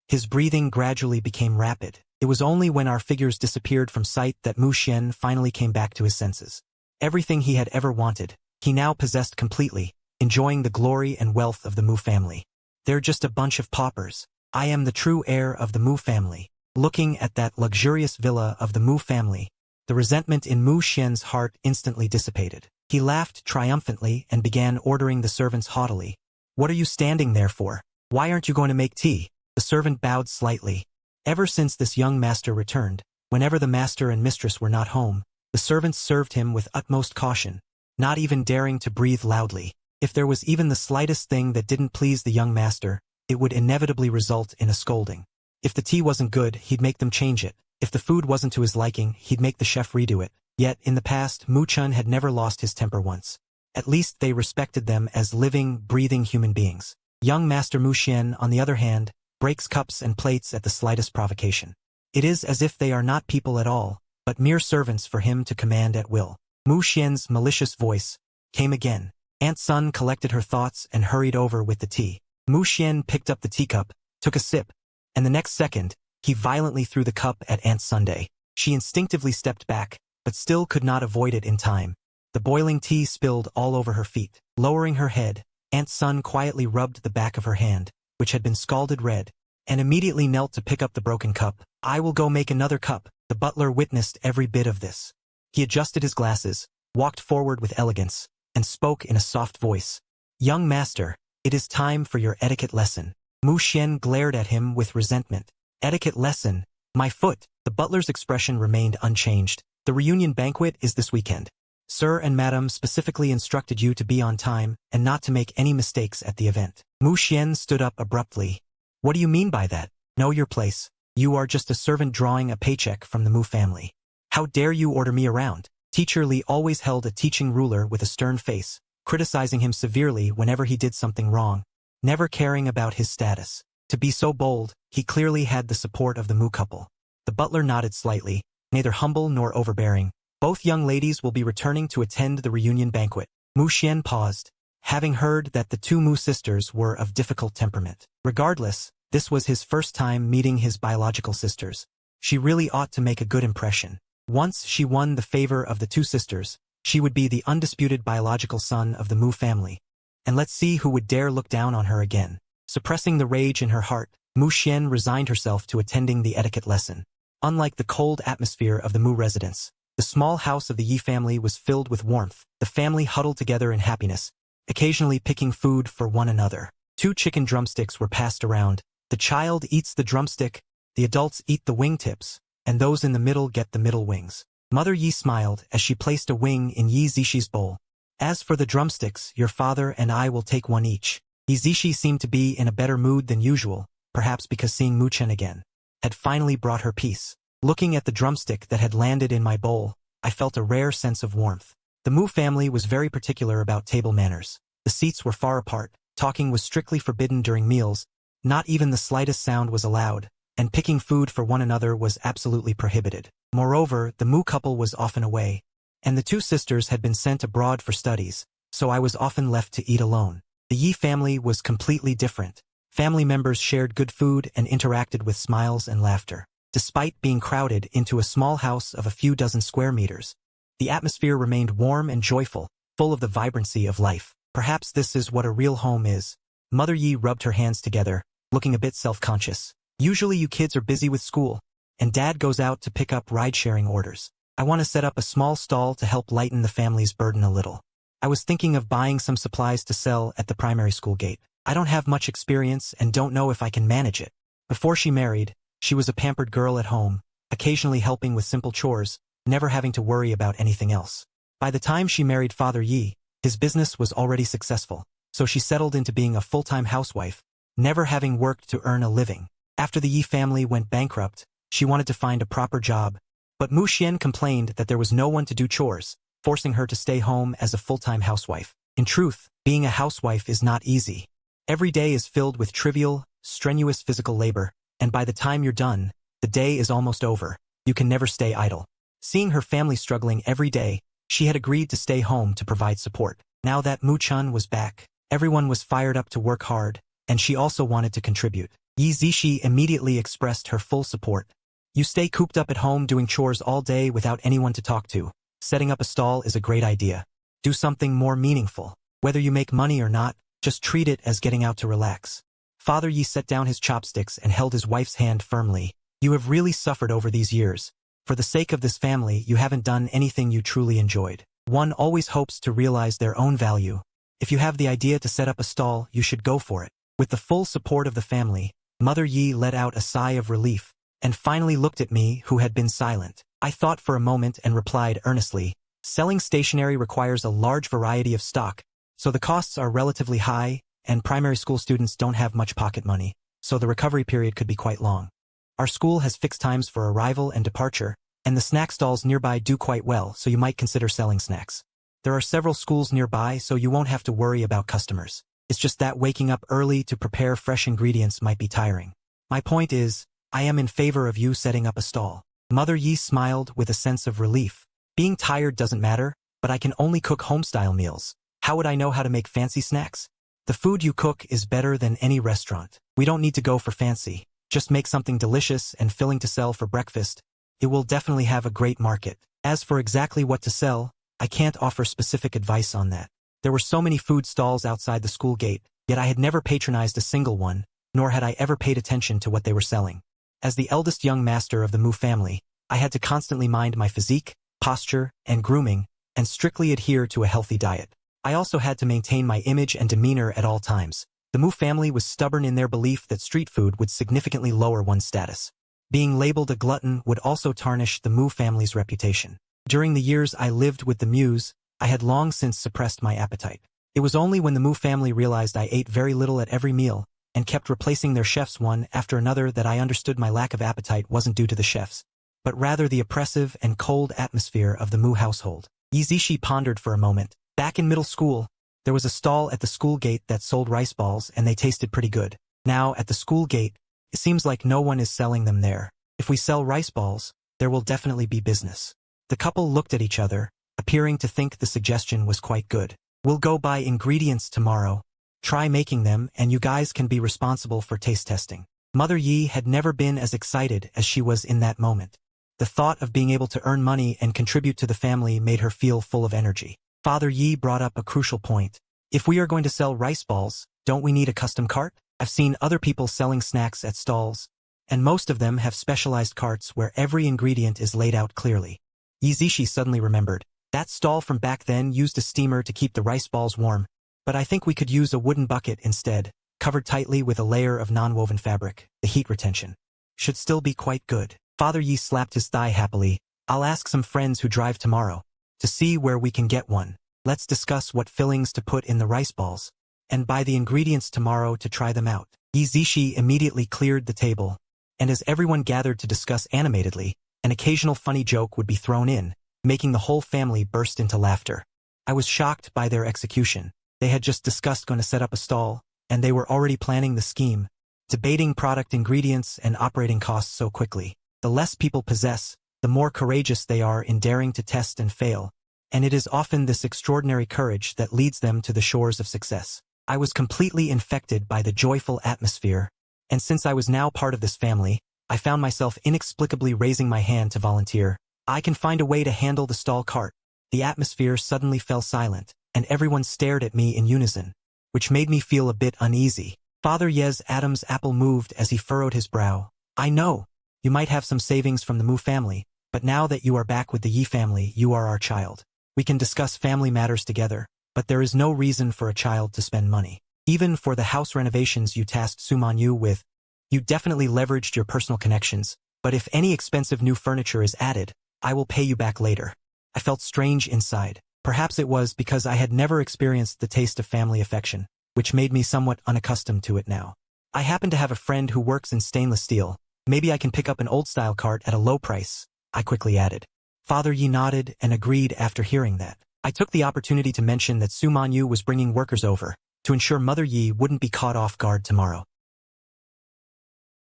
His breathing gradually became rapid. It was only when our figures disappeared from sight that Mu Xian finally came back to his senses. Everything he had ever wanted, he now possessed completely, enjoying the glory and wealth of the Mu family. They're just a bunch of paupers. I am the true heir of the Mu family. Looking at that luxurious villa of the Mu family, the resentment in Mu Xian's heart instantly dissipated. He laughed triumphantly and began ordering the servants haughtily. What are you standing there for? Why aren't you going to make tea? The servant bowed slightly. Ever since this young master returned, whenever the master and mistress were not home, the servants served him with utmost caution, not even daring to breathe loudly. If there was even the slightest thing that didn't please the young master, it would inevitably result in a scolding. If the tea wasn't good, he'd make them change it. If the food wasn't to his liking, he'd make the chef redo it. Yet, in the past, Mu Chun had never lost his temper once. At least they respected them as living, breathing human beings. Young Master Mu Xian, on the other hand, breaks cups and plates at the slightest provocation. It is as if they are not people at all, but mere servants for him to command at will. Mu Xian's malicious voice came again. Aunt Sun collected her thoughts and hurried over with the tea. Mu Xian picked up the teacup, took a sip, and the next second, he violently threw the cup at Aunt Sunday. She instinctively stepped back, but still could not avoid it in time. The boiling tea spilled all over her feet. Lowering her head, Aunt Sun quietly rubbed the back of her hand, which had been scalded red, and immediately knelt to pick up the broken cup. "I will go make another cup." The butler witnessed every bit of this. He adjusted his glasses, walked forward with elegance, and spoke in a soft voice. "Young master, it is time for your etiquette lesson." Mu Xian glared at him with resentment. "Etiquette lesson? My foot." The butler's expression remained unchanged. "The reunion banquet is this weekend. Sir and Madam specifically instructed you to be on time and not to make any mistakes at the event." Mu Xian stood up abruptly. "What do you mean by that? Know your place. You are just a servant drawing a paycheck from the Mu family. How dare you order me around?" Teacher Li always held a teaching ruler with a stern face, criticizing him severely whenever he did something wrong, never caring about his status. To be so bold, he clearly had the support of the Mu couple. The butler nodded slightly, neither humble nor overbearing. "Both young ladies will be returning to attend the reunion banquet." Mu Xian paused, having heard that the two Mu sisters were of difficult temperament. Regardless, this was his first time meeting his biological sisters. She really ought to make a good impression. Once she won the favor of the two sisters, she would be the undisputed biological son of the Mu family. And let's see who would dare look down on her again. Suppressing the rage in her heart, Mu Xian resigned herself to attending the etiquette lesson. Unlike the cold atmosphere of the Mu residence, the small house of the Yi family was filled with warmth. The family huddled together in happiness, occasionally picking food for one another. 2 chicken drumsticks were passed around. The child eats the drumstick, the adults eat the wingtips, and those in the middle get the middle wings. Mother Yi smiled as she placed a wing in Yi Zishi's bowl. "As for the drumsticks, your father and I will take one each." Yi Zishi seemed to be in a better mood than usual, perhaps because seeing Mu Chen again had finally brought her peace. "Looking at the drumstick that had landed in my bowl, I felt a rare sense of warmth." The Mu family was very particular about table manners. The seats were far apart, talking was strictly forbidden during meals, not even the slightest sound was allowed, and picking food for one another was absolutely prohibited. Moreover, the Mu couple was often away, and the two sisters had been sent abroad for studies, so I was often left to eat alone. The Yi family was completely different. Family members shared good food and interacted with smiles and laughter. Despite being crowded into a small house of a few dozen square meters, the atmosphere remained warm and joyful, full of the vibrancy of life. Perhaps this is what a real home is. Mother Yi rubbed her hands together, looking a bit self-conscious. "Usually you kids are busy with school, and Dad goes out to pick up ride-sharing orders. I want to set up a small stall to help lighten the family's burden a little. I was thinking of buying some supplies to sell at the primary school gate. I don't have much experience and don't know if I can manage it." Before she married, she was a pampered girl at home, occasionally helping with simple chores, never having to worry about anything else. By the time she married Father Yi, his business was already successful, so she settled into being a full-time housewife, never having worked to earn a living. After the Yi family went bankrupt, she wanted to find a proper job, but Mu Xian complained that there was no one to do chores, forcing her to stay home as a full-time housewife. In truth, being a housewife is not easy. Every day is filled with trivial, strenuous physical labor, and by the time you're done, the day is almost over. You can never stay idle. Seeing her family struggling every day, she had agreed to stay home to provide support. Now that Mu Chen was back, everyone was fired up to work hard, and she also wanted to contribute. Yi Zishi immediately expressed her full support. "You stay cooped up at home doing chores all day without anyone to talk to. Setting up a stall is a great idea. Do something more meaningful. Whether you make money or not, just treat it as getting out to relax." Father Yi set down his chopsticks and held his wife's hand firmly. "You have really suffered over these years. For the sake of this family, you haven't done anything you truly enjoyed. One always hopes to realize their own value. If you have the idea to set up a stall, you should go for it." With the full support of the family, Mother Yi let out a sigh of relief, and finally looked at me, who had been silent. I thought for a moment and replied earnestly, "Selling stationery requires a large variety of stock, so the costs are relatively high, and primary school students don't have much pocket money, so the recovery period could be quite long. Our school has fixed times for arrival and departure, and the snack stalls nearby do quite well, so you might consider selling snacks. There are several schools nearby, so you won't have to worry about customers. It's just that waking up early to prepare fresh ingredients might be tiring. My point is, I am in favor of you setting up a stall." Mother Yi smiled with a sense of relief. "Being tired doesn't matter, but I can only cook home-style meals. How would I know how to make fancy snacks? The food you cook is better than any restaurant. We don't need to go for fancy. Just make something delicious and filling to sell for breakfast. It will definitely have a great market. As for exactly what to sell, I can't offer specific advice on that. There were so many food stalls outside the school gate, yet I had never patronized a single one, nor had I ever paid attention to what they were selling. As the eldest young master of the Mu family, I had to constantly mind my physique, posture, and grooming, and strictly adhere to a healthy diet. I also had to maintain my image and demeanor at all times. The Mu family was stubborn in their belief that street food would significantly lower one's status. Being labeled a glutton would also tarnish the Mu family's reputation. During the years I lived with the Mus, I had long since suppressed my appetite. It was only when the Mu family realized I ate very little at every meal, and kept replacing their chefs one after another, that I understood my lack of appetite wasn't due to the chefs, but rather the oppressive and cold atmosphere of the Mu household. Yizishi pondered for a moment. Back in middle school, there was a stall at the school gate that sold rice balls, and they tasted pretty good. Now, at the school gate, it seems like no one is selling them there. If we sell rice balls, there will definitely be business. The couple looked at each other, appearing to think the suggestion was quite good. We'll go buy ingredients tomorrow. Try making them, and you guys can be responsible for taste testing. Mother Yi had never been as excited as she was in that moment. The thought of being able to earn money and contribute to the family made her feel full of energy. Father Yi brought up a crucial point. If we are going to sell rice balls, don't we need a custom cart? I've seen other people selling snacks at stalls, and most of them have specialized carts where every ingredient is laid out clearly. Yizishi suddenly remembered. That stall from back then used a steamer to keep the rice balls warm, but I think we could use a wooden bucket instead, covered tightly with a layer of non-woven fabric. The heat retention should still be quite good. Father Yi slapped his thigh happily. I'll ask some friends who drive tomorrow to see where we can get one. Let's discuss what fillings to put in the rice balls, and buy the ingredients tomorrow to try them out. Yizishi immediately cleared the table, and as everyone gathered to discuss animatedly, an occasional funny joke would be thrown in, making the whole family burst into laughter. I was shocked by their execution. They had just discussed going to set up a stall, and they were already planning the scheme, debating product ingredients and operating costs so quickly. The less people possess, the more courageous they are in daring to test and fail, and it is often this extraordinary courage that leads them to the shores of success. I was completely infected by the joyful atmosphere, and since I was now part of this family, I found myself inexplicably raising my hand to volunteer. I can find a way to handle the stall cart. The atmosphere suddenly fell silent, and everyone stared at me in unison, which made me feel a bit uneasy. Father Yez Adam's apple moved as he furrowed his brow. I know, you might have some savings from the Mu family, but now that you are back with the Yi family, you are our child. We can discuss family matters together, but there is no reason for a child to spend money. Even for the house renovations you tasked Suman Yu with, you definitely leveraged your personal connections, but if any expensive new furniture is added, I will pay you back later. I felt strange inside. Perhaps it was because I had never experienced the taste of family affection, which made me somewhat unaccustomed to it now. I happen to have a friend who works in stainless steel. Maybe I can pick up an old-style cart at a low price, I quickly added. Father Yi nodded and agreed after hearing that. I took the opportunity to mention that Suman Yu was bringing workers over, to ensure Mother Yi wouldn't be caught off guard tomorrow.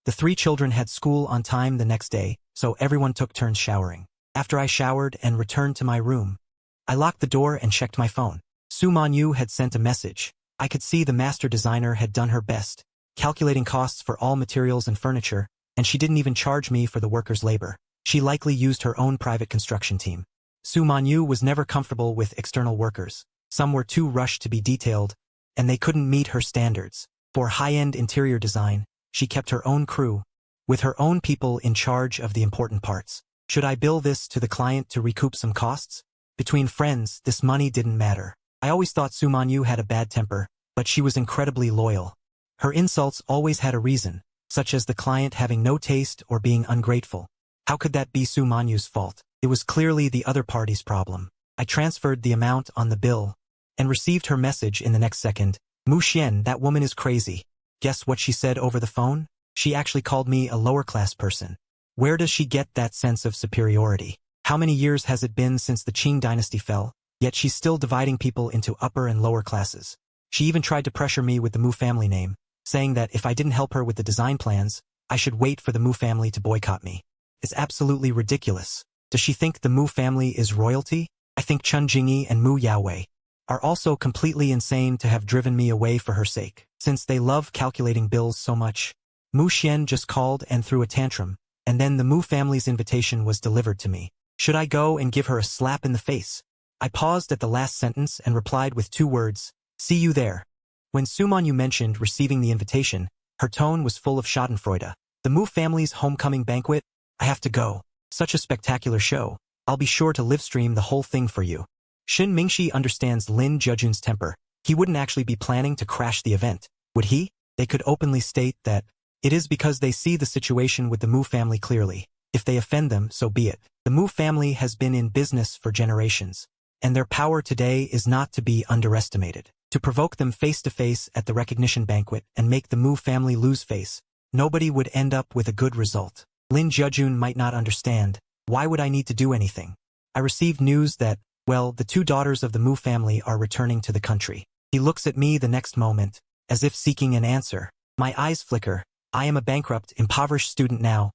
The 3 children had school on time the next day, so everyone took turns showering. After I showered and returned to my room, I locked the door and checked my phone. Suman Yu had sent a message. I could see the master designer had done her best, calculating costs for all materials and furniture, and she didn't even charge me for the workers' labor. She likely used her own private construction team. Suman Yu was never comfortable with external workers. Some were too rushed to be detailed, and they couldn't meet her standards. For high-end interior design, she kept her own crew, with her own people in charge of the important parts. Should I bill this to the client to recoup some costs? Between friends, this money didn't matter. I always thought Suman Yu had a bad temper, but she was incredibly loyal. Her insults always had a reason, such as the client having no taste or being ungrateful. How could that be Suman Yu's fault? It was clearly the other party's problem. I transferred the amount on the bill, and received her message in the next second. Mu Xian, that woman is crazy. Guess what she said over the phone? She actually called me a lower-class person. Where does she get that sense of superiority? How many years has it been since the Qing dynasty fell, yet she's still dividing people into upper and lower classes? She even tried to pressure me with the Mu family name, saying that if I didn't help her with the design plans, I should wait for the Mu family to boycott me. It's absolutely ridiculous. Does she think the Mu family is royalty? I think Chun Jingyi and Mu Yaowei are also completely insane to have driven me away for her sake. Since they love calculating bills so much, Mu Xian just called and threw a tantrum, and then the Mu family's invitation was delivered to me. Should I go and give her a slap in the face? I paused at the last sentence and replied with 2 words, "See you there." When Sumonyu mentioned receiving the invitation, her tone was full of schadenfreude. The Mu family's homecoming banquet? I have to go. Such a spectacular show. I'll be sure to livestream the whole thing for you. Shin Mingxi understands Lin Jejun's temper. He wouldn't actually be planning to crash the event, would he? They could openly state that it is because they see the situation with the Mu family clearly. If they offend them, so be it. The Mu family has been in business for generations, and their power today is not to be underestimated. To provoke them face-to-face at the recognition banquet and make the Mu family lose face, nobody would end up with a good result. Lin Jejun might not understand. Why would I need to do anything? I received news that, well, the 2 daughters of the Mu family are returning to the country. He looks at me the next moment, as if seeking an answer. My eyes flicker. I am a bankrupt, impoverished student now.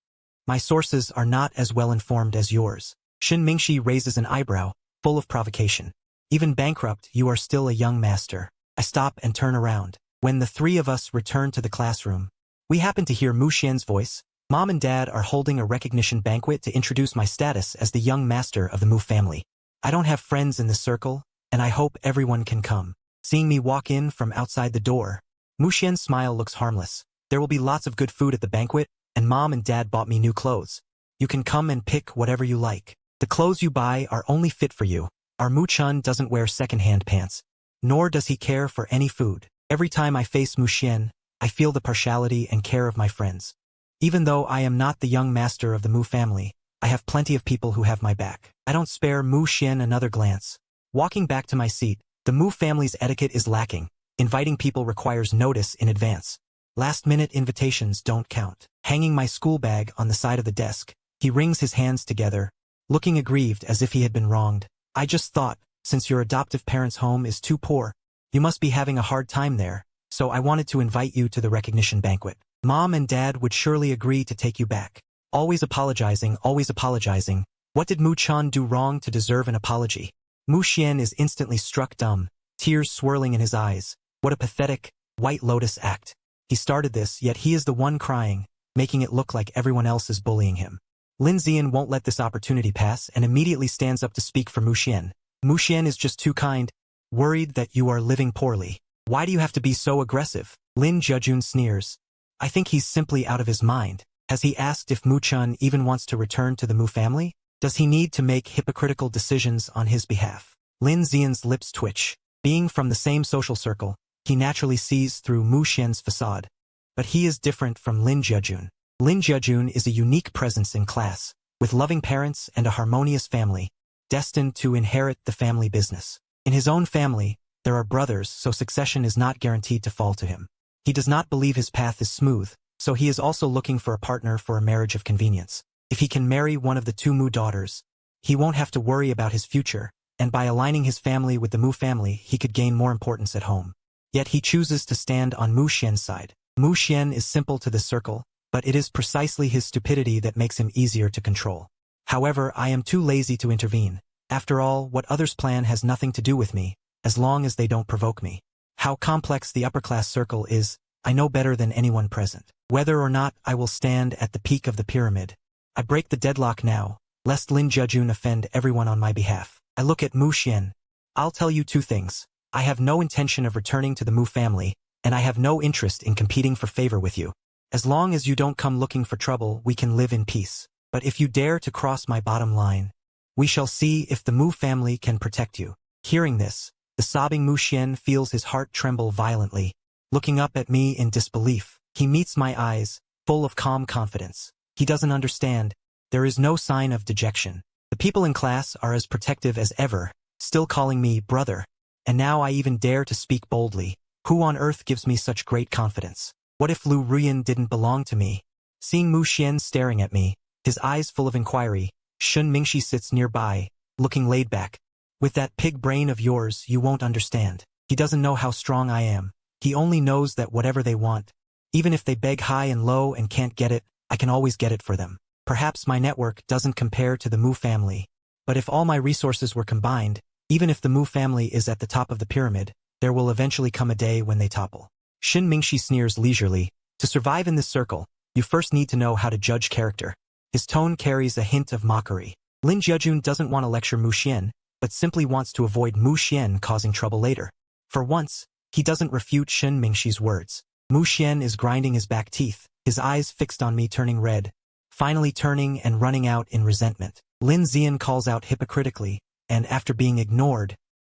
My sources are not as well informed as yours. Shin Mingxi raises an eyebrow, full of provocation. Even bankrupt, you are still a young master. I stop and turn around. When the 3 of us return to the classroom, we happen to hear Mu Xian's voice. Mom and Dad are holding a recognition banquet to introduce my status as the young master of the Mu family. I don't have friends in this circle, and I hope everyone can come. Seeing me walk in from outside the door, Mu Xian's smile looks harmless. There will be lots of good food at the banquet, and Mom and Dad bought me new clothes. You can come and pick whatever you like. The clothes you buy are only fit for you. Our Mu Chun doesn't wear second-hand pants, nor does he care for any food. Every time I face Mu Xian, I feel the partiality and care of my friends. Even though I am not the young master of the Mu family, I have plenty of people who have my back. I don't spare Mu Xian another glance. Walking back to my seat, the Mu family's etiquette is lacking. Inviting people requires notice in advance. Last-minute invitations don't count. Hanging my school bag on the side of the desk, he wrings his hands together, looking aggrieved as if he had been wronged. I just thought, since your adoptive parents' home is too poor, you must be having a hard time there, so I wanted to invite you to the recognition banquet. Mom and Dad would surely agree to take you back. Always apologizing, always apologizing. What did Mu Chan do wrong to deserve an apology? Mu Xian is instantly struck dumb, tears swirling in his eyes. What a pathetic, White Lotus act. He started this, yet he is the one crying, making it look like everyone else is bullying him. Lin Zian won't let this opportunity pass and immediately stands up to speak for Mu Xian. Mu Xian is just too kind, worried that you are living poorly. Why do you have to be so aggressive? Lin Jejun sneers. I think he's simply out of his mind. Has he asked if Mu Chun even wants to return to the Mu family? Does he need to make hypocritical decisions on his behalf? Lin Zian's lips twitch. Being from the same social circle, he naturally sees through Mu Xian's facade. But he is different from Lin Jejun. Lin Jejun is a unique presence in class, with loving parents and a harmonious family, destined to inherit the family business. In his own family, there are brothers, so succession is not guaranteed to fall to him. He does not believe his path is smooth, so he is also looking for a partner for a marriage of convenience. If he can marry one of the 2 Mu daughters, he won't have to worry about his future, and by aligning his family with the Mu family, he could gain more importance at home. Yet he chooses to stand on Mu Xian's side. Mu Xian is simple to this circle, but it is precisely his stupidity that makes him easier to control. However, I am too lazy to intervene. After all, what others plan has nothing to do with me, as long as they don't provoke me. How complex the upper-class circle is, I know better than anyone present. Whether or not I will stand at the peak of the pyramid, I break the deadlock now, lest Lin Jejun offend everyone on my behalf. I look at Mu Xian. I'll tell you 2 things. I have no intention of returning to the Mu family, and I have no interest in competing for favor with you. As long as you don't come looking for trouble, we can live in peace. But if you dare to cross my bottom line, we shall see if the Mu family can protect you. Hearing this, the sobbing Mu Xian feels his heart tremble violently. Looking up at me in disbelief, he meets my eyes, full of calm confidence. He doesn't understand. There is no sign of dejection. The people in class are as protective as ever, still calling me brother. And now I even dare to speak boldly. Who on earth gives me such great confidence? What if Lu Ruyan didn't belong to me? Seeing Mu Xian staring at me, his eyes full of inquiry, Shun Mingxi sits nearby, looking laid back. With that pig brain of yours, you won't understand. He doesn't know how strong I am. He only knows that whatever they want, even if they beg high and low and can't get it, I can always get it for them. Perhaps my network doesn't compare to the Mu family, But if all my resources were combined, even if the Mu family is at the top of the pyramid, there will eventually come a day when they topple. Shin Mingxi sneers leisurely. To survive in this circle, you first need to know how to judge character. His tone carries a hint of mockery. Lin Jiajun doesn't want to lecture Mu Xian, but simply wants to avoid Mu Xian causing trouble later. For once, he doesn't refute Shin Mingxi's words. Mu Xian is grinding his back teeth, his eyes fixed on me turning red, finally turning and running out in resentment. Lin Zian calls out hypocritically, and after being ignored,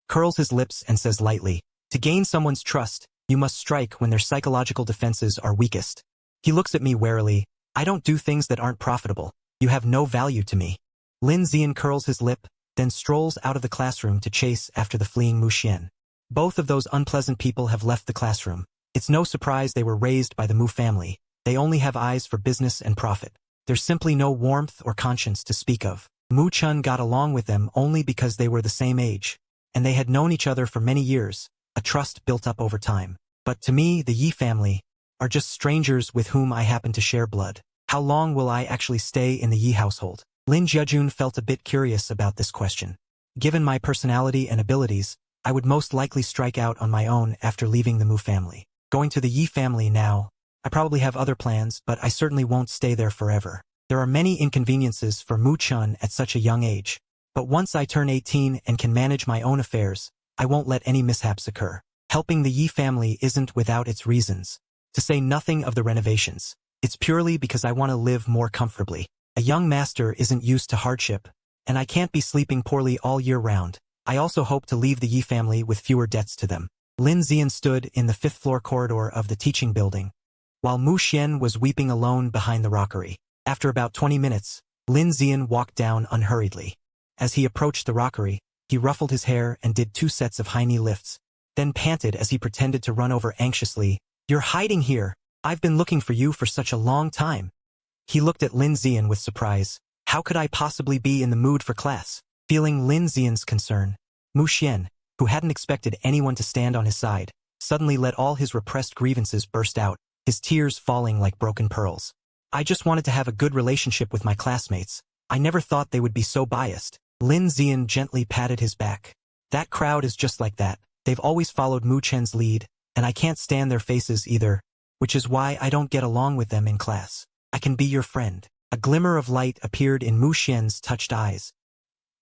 curls his lips and says lightly, "To gain someone's trust, you must strike when their psychological defenses are weakest." He looks at me warily. "I don't do things that aren't profitable. You have no value to me." Lin Zian curls his lip, then strolls out of the classroom to chase after the fleeing Mu Xian. Both of those unpleasant people have left the classroom. It's no surprise they were raised by the Mu family. They only have eyes for business and profit. There's simply no warmth or conscience to speak of. Mu Chun got along with them only because they were the same age, and they had known each other for many years, a trust built up over time. But to me, the Yi family are just strangers with whom I happen to share blood. How long will I actually stay in the Yi household? Lin Jiajun felt a bit curious about this question. Given my personality and abilities, I would most likely strike out on my own after leaving the Mu family. Going to the Yi family now, I probably have other plans, but I certainly won't stay there forever. There are many inconveniences for Mu Chun at such a young age, but once I turn 18 and can manage my own affairs, I won't let any mishaps occur. Helping the Yi family isn't without its reasons. To say nothing of the renovations, it's purely because I want to live more comfortably. A young master isn't used to hardship, and I can't be sleeping poorly all year round. I also hope to leave the Yi family with fewer debts to them. Lin Zian stood in the fifth-floor corridor of the teaching building, while Mu Xian was weeping alone behind the rockery. After about 20 minutes, Lin Zian walked down unhurriedly. As he approached the rockery, he ruffled his hair and did 2 sets of high-knee lifts, then panted as he pretended to run over anxiously. "You're hiding here. I've been looking for you for such a long time." He looked at Lin Zian with surprise. How could I possibly be in the mood for class? Feeling Lin Zian's concern, Mu Xian, who hadn't expected anyone to stand on his side, suddenly let all his repressed grievances burst out, his tears falling like broken pearls. "I just wanted to have a good relationship with my classmates. I never thought they would be so biased." Lin Zian gently patted his back. "That crowd is just like that. They've always followed Mu Chen's lead, and I can't stand their faces either, which is why I don't get along with them in class. I can be your friend." A glimmer of light appeared in Mu Xian's touched eyes.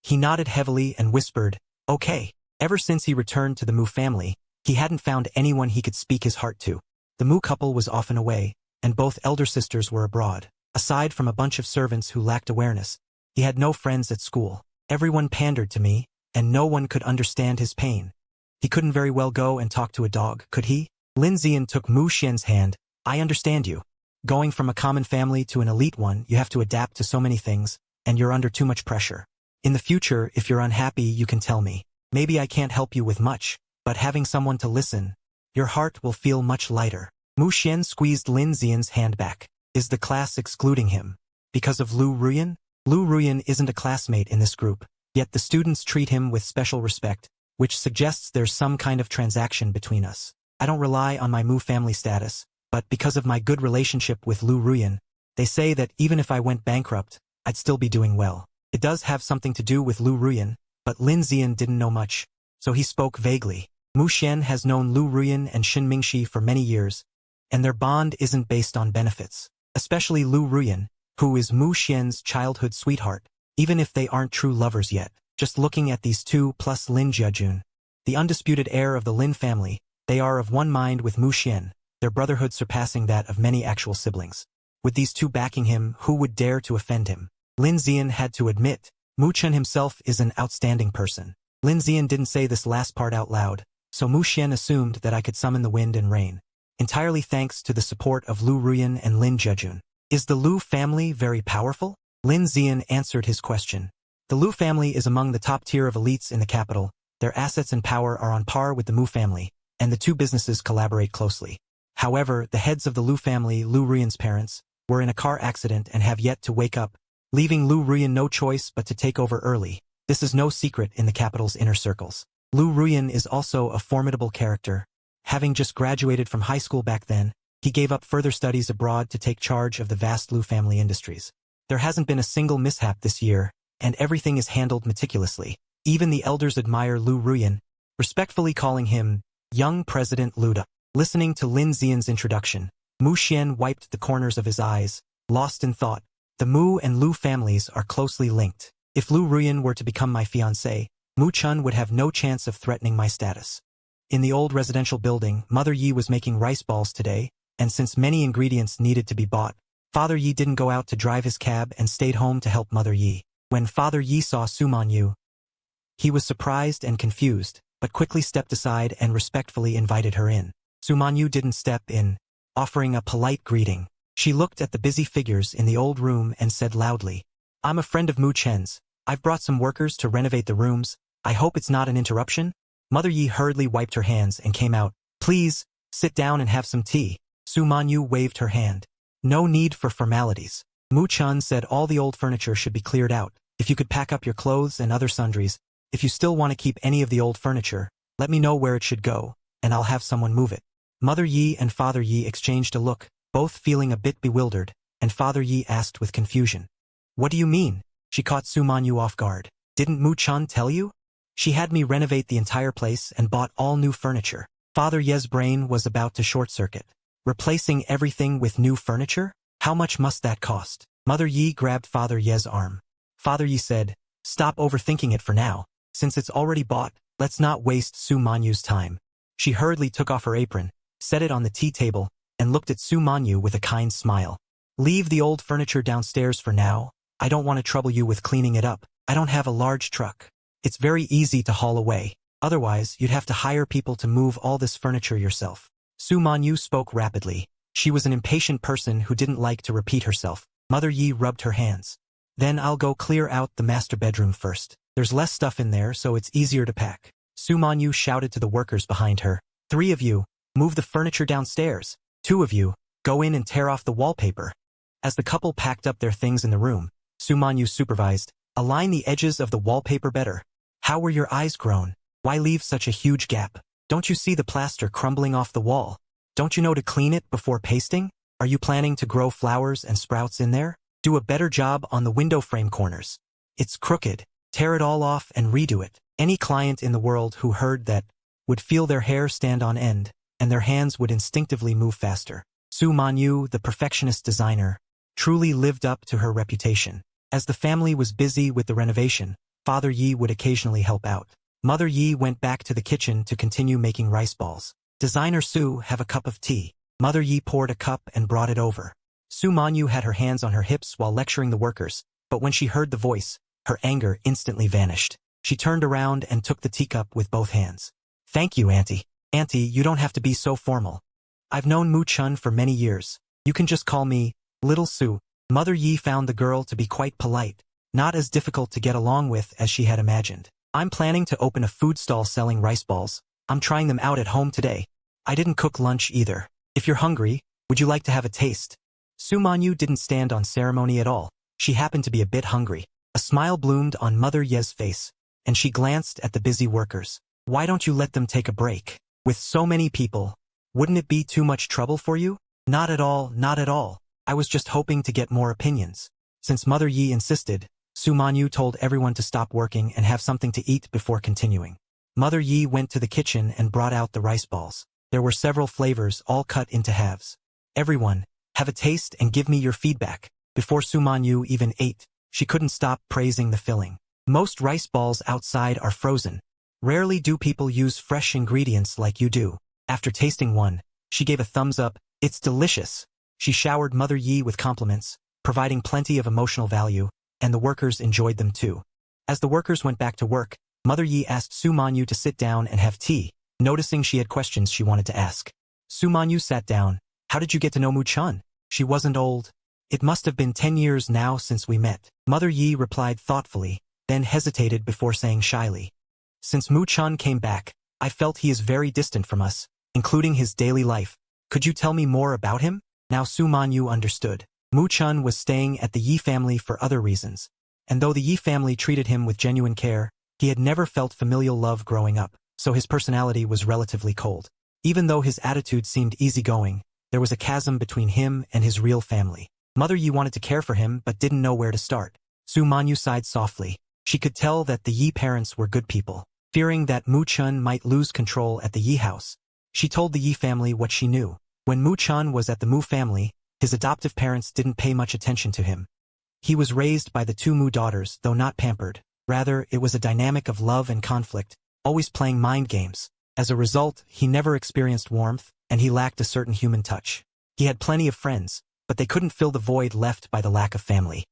He nodded heavily and whispered, "Okay." Ever since he returned to the Mu family, he hadn't found anyone he could speak his heart to. The Mu couple was often away, and both elder sisters were abroad. Aside from a bunch of servants who lacked awareness, he had no friends at school. Everyone pandered to me, and no one could understand his pain. He couldn't very well go and talk to a dog, could he? Lin Zian took Mu Xian's hand. "I understand you. Going from a common family to an elite one, you have to adapt to so many things, and you're under too much pressure. In the future, if you're unhappy, you can tell me. Maybe I can't help you with much, but having someone to listen, your heart will feel much lighter." Mu Xian squeezed Lin Zian's hand back. "Is the class excluding him because of Lu Ruyan?" Lu Ruyan isn't a classmate in this group, yet the students treat him with special respect, which suggests there's some kind of transaction between us. I don't rely on my Mu family status, but because of my good relationship with Lu Ruyan, they say that even if I went bankrupt, I'd still be doing well. It does have something to do with Lu Ruyan, but Lin Zian didn't know much, so he spoke vaguely. Mu Xian has known Lu Ruyan and Shin Mingxi for many years, and their bond isn't based on benefits. Especially Lu Ruyan, who is Mu Xian's childhood sweetheart, even if they aren't true lovers yet. Just looking at these two plus Lin Jiajun, the undisputed heir of the Lin family, they are of one mind with Mu Xian, their brotherhood surpassing that of many actual siblings. With these two backing him, who would dare to offend him? Lin Zian had to admit, Mu Chen himself is an outstanding person. Lin Zian didn't say this last part out loud, so Mu Xian assumed that I could summon the wind and rain, entirely thanks to the support of Lu Ruyan and Lin Jiajun. Is the Lu family very powerful? Lin Zian answered his question. The Lu family is among the top tier of elites in the capital. Their assets and power are on par with the Mu family, and the two businesses collaborate closely. However, the heads of the Lu family, Lu Ruyan's parents, were in a car accident and have yet to wake up, leaving Lu Ruyan no choice but to take over early. This is no secret in the capital's inner circles. Lu Ruyan is also a formidable character. Having just graduated from high school back then, he gave up further studies abroad to take charge of the vast Lu family industries. There hasn't been a single mishap this year, and everything is handled meticulously. Even the elders admire Lu Ruyan, respectfully calling him young President Luda. Listening to Lin Xian's introduction, Mu Xian wiped the corners of his eyes, lost in thought. The Mu and Lu families are closely linked. If Lu Ruyan were to become my fiancé, Mu Chun would have no chance of threatening my status. In the old residential building, Mother Yi was making rice balls today, and since many ingredients needed to be bought, Father Yi didn't go out to drive his cab and stayed home to help Mother Yi. When Father Yi saw Su Manyu, he was surprised and confused, but quickly stepped aside and respectfully invited her in. Su Manyu didn't step in, offering a polite greeting. She looked at the busy figures in the old room and said loudly, "I'm a friend of Mu Chen's. I've brought some workers to renovate the rooms. I hope it's not an interruption." Mother Yi hurriedly wiped her hands and came out. "Please, sit down and have some tea." Su Manyu waved her hand. "No need for formalities." Mu Chun said all the old furniture should be cleared out. "If you could pack up your clothes and other sundries, if you still want to keep any of the old furniture, let me know where it should go, and I'll have someone move it." Mother Yi and Father Yi exchanged a look, both feeling a bit bewildered, and Father Yi asked with confusion, "What do you mean?" She caught Su Manyu off guard. "Didn't Mu Chun tell you? She had me renovate the entire place and bought all new furniture." Father Ye's brain was about to short-circuit. Replacing everything with new furniture? How much must that cost? Mother Yi grabbed Father Ye's arm. Father Yi said, "Stop overthinking it for now. Since it's already bought, let's not waste Su Manyu's time." She hurriedly took off her apron, set it on the tea table, and looked at Su Manyu with a kind smile. "Leave the old furniture downstairs for now. I don't want to trouble you with cleaning it up. I don't have a large truck. It's very easy to haul away. Otherwise, you'd have to hire people to move all this furniture yourself." Su Manyu spoke rapidly. She was an impatient person who didn't like to repeat herself. Mother Yi rubbed her hands. "Then I'll go clear out the master bedroom first. There's less stuff in there, so it's easier to pack." Su Manyu shouted to the workers behind her. "3 of you, move the furniture downstairs. 2 of you, go in and tear off the wallpaper." As the couple packed up their things in the room, Su Manyu supervised, "Align the edges of the wallpaper better. How were your eyes grown? Why leave such a huge gap? Don't you see the plaster crumbling off the wall? Don't you know to clean it before pasting? Are you planning to grow flowers and sprouts in there? Do a better job on the window frame corners. It's crooked. Tear it all off and redo it." Any client in the world who heard that would feel their hair stand on end, and their hands would instinctively move faster. Su Manyu, the perfectionist designer, truly lived up to her reputation. As the family was busy with the renovation, Father Yi would occasionally help out. Mother Yi went back to the kitchen to continue making rice balls. "Designer Su, have a cup of tea." Mother Yi poured a cup and brought it over. Su Manyu had her hands on her hips while lecturing the workers, but when she heard the voice, her anger instantly vanished. She turned around and took the teacup with both hands. "Thank you, Auntie. Auntie, you don't have to be so formal. I've known Mu Chun for many years. You can just call me Little Su." Mother Yi found the girl to be quite polite, not as difficult to get along with as she had imagined. "I'm planning to open a food stall selling rice balls. I'm trying them out at home today. I didn't cook lunch either. If you're hungry, would you like to have a taste?" Su Manyu didn't stand on ceremony at all. She happened to be a bit hungry. A smile bloomed on Mother Ye's face, and she glanced at the busy workers. "Why don't you let them take a break? With so many people, wouldn't it be too much trouble for you?" "Not at all, not at all. I was just hoping to get more opinions." Since Mother Yi insisted, Su Manyu told everyone to stop working and have something to eat before continuing. Mother Yi went to the kitchen and brought out the rice balls. There were several flavors all cut into halves. "Everyone, have a taste and give me your feedback." Before Su Manyu even ate, she couldn't stop praising the filling. "Most rice balls outside are frozen. Rarely do people use fresh ingredients like you do." After tasting one, she gave a thumbs up. "It's delicious." She showered Mother Yi with compliments, providing plenty of emotional value, and the workers enjoyed them too. As the workers went back to work, Mother Yi asked Su Manyu to sit down and have tea, noticing she had questions she wanted to ask. Su Manyu sat down. "How did you get to know Mu Chun?" "She wasn't old. It must have been 10 years now since we met." Mother Yi replied thoughtfully, then hesitated before saying shyly, "Since Mu Chun came back, I felt he is very distant from us, including his daily life. Could you tell me more about him?" Now Su Manyu understood. Mu Chun was staying at the Yi family for other reasons, and though the Yi family treated him with genuine care, he had never felt familial love growing up, so his personality was relatively cold. Even though his attitude seemed easygoing, there was a chasm between him and his real family. Mother Yi wanted to care for him but didn't know where to start. Su Manyu sighed softly. She could tell that the Yi parents were good people. Fearing that Mu Chun might lose control at the Yi house, she told the Yi family what she knew. When Mu Chun was at the Mu family, his adoptive parents didn't pay much attention to him. He was raised by the two Mu daughters, though not pampered. Rather, it was a dynamic of love and conflict, always playing mind games. As a result, he never experienced warmth, and he lacked a certain human touch. He had plenty of friends, but they couldn't fill the void left by the lack of family.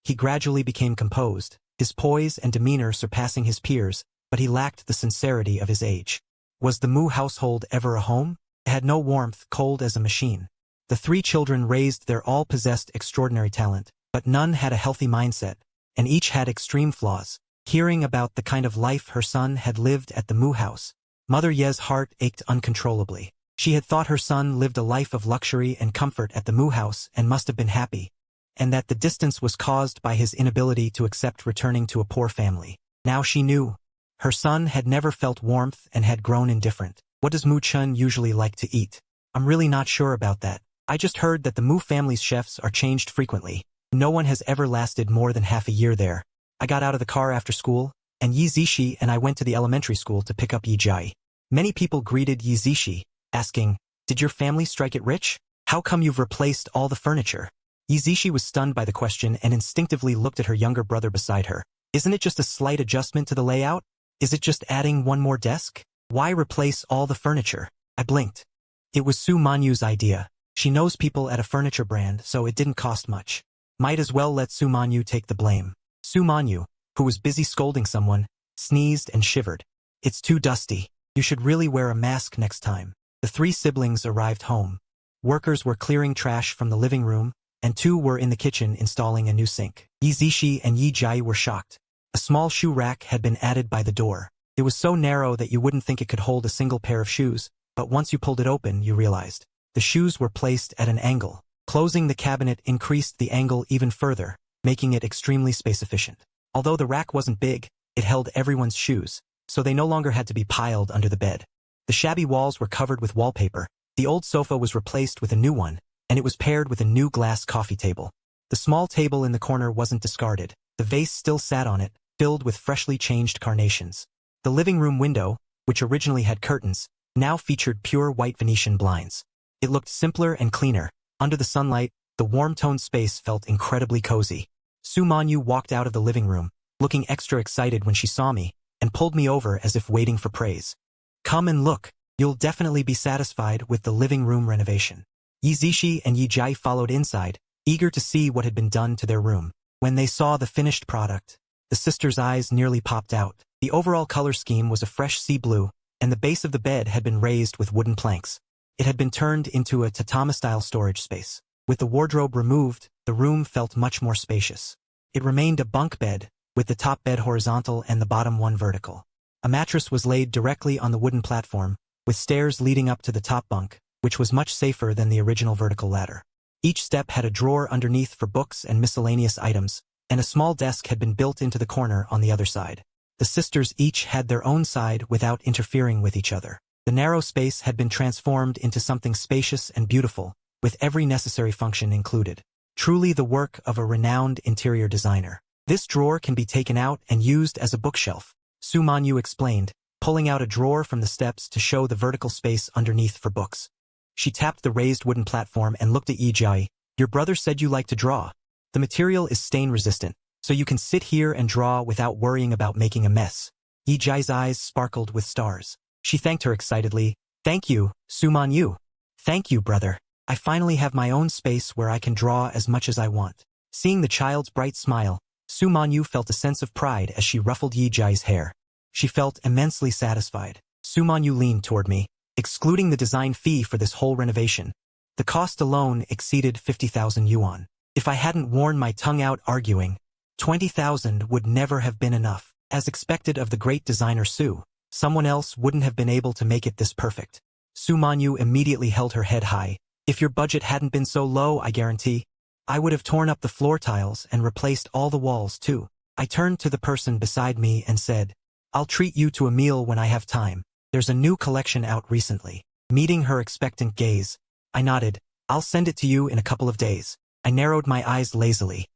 He gradually became composed, his poise and demeanor surpassing his peers, but he lacked the sincerity of his age. Was the Mu household ever a home? It had no warmth, cold as a machine. The three children raised there all possessed extraordinary talent, but none had a healthy mindset, and each had extreme flaws. Hearing about the kind of life her son had lived at the Mu house, Mother Ye's heart ached uncontrollably. She had thought her son lived a life of luxury and comfort at the Mu house and must have been happy, and that the distance was caused by his inability to accept returning to a poor family. Now she knew. Her son had never felt warmth and had grown indifferent. What does Mu Chun usually like to eat? I'm really not sure about that. I just heard that the Mu family's chefs are changed frequently. No one has ever lasted more than half a year there. I got out of the car after school, and Yi Zishi and I went to the elementary school to pick up Yi Jai. Many people greeted Yi Zishi, asking, "Did your family strike it rich? How come you've replaced all the furniture?" Yi Zishi was stunned by the question and instinctively looked at her younger brother beside her. Isn't it just a slight adjustment to the layout? Is it just adding one more desk? Why replace all the furniture? I blinked. It was Su Manyu's idea. She knows people at a furniture brand, so it didn't cost much. Might as well let Su Manyu take the blame. Su Manyu, who was busy scolding someone, sneezed and shivered. It's too dusty. You should really wear a mask next time. The three siblings arrived home. Workers were clearing trash from the living room, and two were in the kitchen installing a new sink. Yi Zishi and Yi Jai were shocked. A small shoe rack had been added by the door. It was so narrow that you wouldn't think it could hold a single pair of shoes, but once you pulled it open, you realized. The shoes were placed at an angle. Closing the cabinet increased the angle even further, making it extremely space-efficient. Although the rack wasn't big, it held everyone's shoes, so they no longer had to be piled under the bed. The shabby walls were covered with wallpaper, the old sofa was replaced with a new one, and it was paired with a new glass coffee table. The small table in the corner wasn't discarded. The vase still sat on it, filled with freshly changed carnations. The living room window, which originally had curtains, now featured pure white Venetian blinds. It looked simpler and cleaner. Under the sunlight, the warm-toned space felt incredibly cozy. Su Manyu walked out of the living room, looking extra excited when she saw me, and pulled me over as if waiting for praise. Come and look. You'll definitely be satisfied with the living room renovation. Yi Zishi and Yi Jai followed inside, eager to see what had been done to their room. When they saw the finished product, the sisters' eyes nearly popped out. The overall color scheme was a fresh sea blue, and the base of the bed had been raised with wooden planks. It had been turned into a tatama-style storage space. With the wardrobe removed, the room felt much more spacious. It remained a bunk bed, with the top bed horizontal and the bottom one vertical. A mattress was laid directly on the wooden platform, with stairs leading up to the top bunk, which was much safer than the original vertical ladder. Each step had a drawer underneath for books and miscellaneous items, and a small desk had been built into the corner on the other side. The sisters each had their own side without interfering with each other. The narrow space had been transformed into something spacious and beautiful, with every necessary function included. Truly the work of a renowned interior designer. This drawer can be taken out and used as a bookshelf, Su Manyu explained, pulling out a drawer from the steps to show the vertical space underneath for books. She tapped the raised wooden platform and looked at Yi Jai. Your brother said you like to draw. The material is stain-resistant, so you can sit here and draw without worrying about making a mess. Yi Jai's eyes sparkled with stars. She thanked her excitedly. Thank you, Su Manyu. Thank you, brother. I finally have my own space where I can draw as much as I want. Seeing the child's bright smile, Su Manyu felt a sense of pride as she ruffled Yi Jai's hair. She felt immensely satisfied. Su Manyu leaned toward me, excluding the design fee for this whole renovation. The cost alone exceeded 50,000 yuan. If I hadn't worn my tongue out arguing, 20,000 would never have been enough. As expected of the great designer Su, someone else wouldn't have been able to make it this perfect. Su Manyu immediately held her head high. If your budget hadn't been so low, I guarantee, I would have torn up the floor tiles and replaced all the walls too. I turned to the person beside me and said, I'll treat you to a meal when I have time. There's a new collection out recently. Meeting her expectant gaze, I nodded. I'll send it to you in a couple of days. I narrowed my eyes lazily.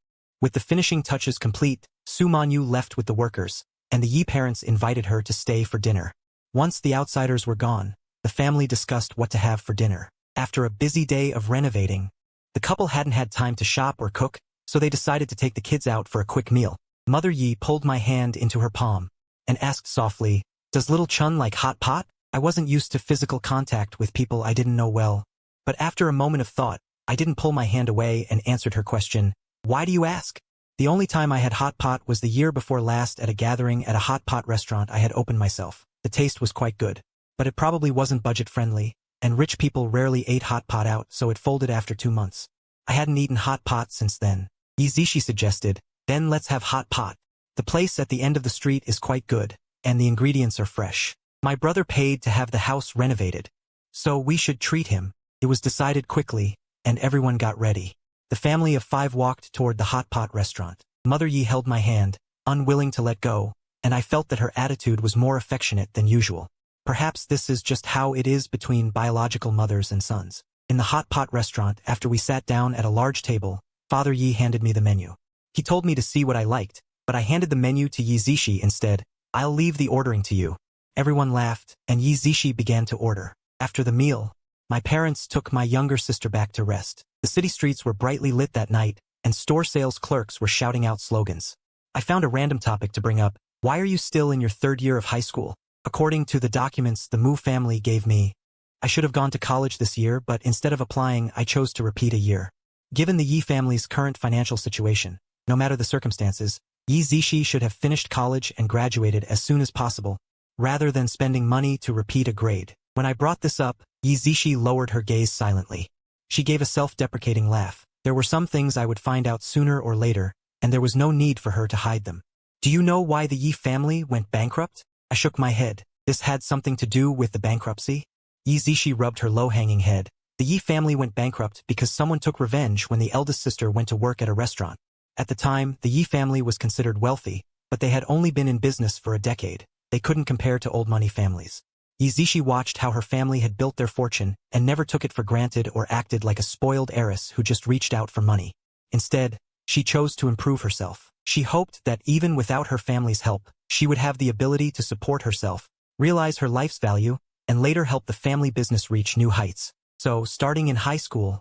With the finishing touches complete, Su Manyu left with the workers, and the Yi parents invited her to stay for dinner. Once the outsiders were gone, the family discussed what to have for dinner. After a busy day of renovating, the couple hadn't had time to shop or cook, so they decided to take the kids out for a quick meal. Mother Yi pulled my hand into her palm and asked softly, "Does little Chun like hot pot?" I wasn't used to physical contact with people I didn't know well, but after a moment of thought, I didn't pull my hand away and answered her question, "Why do you ask?" The only time I had hot pot was the year before last at a gathering at a hot pot restaurant I had opened myself. The taste was quite good, but it probably wasn't budget-friendly, and rich people rarely ate hot pot out, so it folded after 2 months. I hadn't eaten hot pot since then. Yizishi suggested, "Then let's have hot pot. The place at the end of the street is quite good, and the ingredients are fresh. My brother paid to have the house renovated, so we should treat him." It was decided quickly, and everyone got ready. The family of 5 walked toward the hot pot restaurant. Mother Yi held my hand, unwilling to let go, and I felt that her attitude was more affectionate than usual. Perhaps this is just how it is between biological mothers and sons. In the hot pot restaurant, after we sat down at a large table, Father Yi handed me the menu. He told me to see what I liked, but I handed the menu to Yizishi instead. "I'll leave the ordering to you." Everyone laughed, and Yizishi began to order. After the meal, my parents took my younger sister back to rest. The city streets were brightly lit that night, and store sales clerks were shouting out slogans. I found a random topic to bring up. "Why are you still in your 3rd year of high school?" According to the documents the Mu family gave me, I should have gone to college this year, but instead of applying, I chose to repeat a year. Given the Yi family's current financial situation, no matter the circumstances, Yizishi should have finished college and graduated as soon as possible, rather than spending money to repeat a grade. When I brought this up, Yizishi lowered her gaze silently. She gave a self-deprecating laugh. There were some things I would find out sooner or later, and there was no need for her to hide them. "Do you know why the Yi family went bankrupt?" I shook my head. "This had something to do with the bankruptcy?" Yizishi rubbed her low-hanging head. "The Yi family went bankrupt because someone took revenge when the eldest sister went to work at a restaurant. At the time, the Yi family was considered wealthy, but they had only been in business for a decade. They couldn't compare to old-money families." Yizishi watched how her family had built their fortune and never took it for granted or acted like a spoiled heiress who just reached out for money. Instead, she chose to improve herself. She hoped that even without her family's help, she would have the ability to support herself, realize her life's value, and later help the family business reach new heights. So, starting in high school,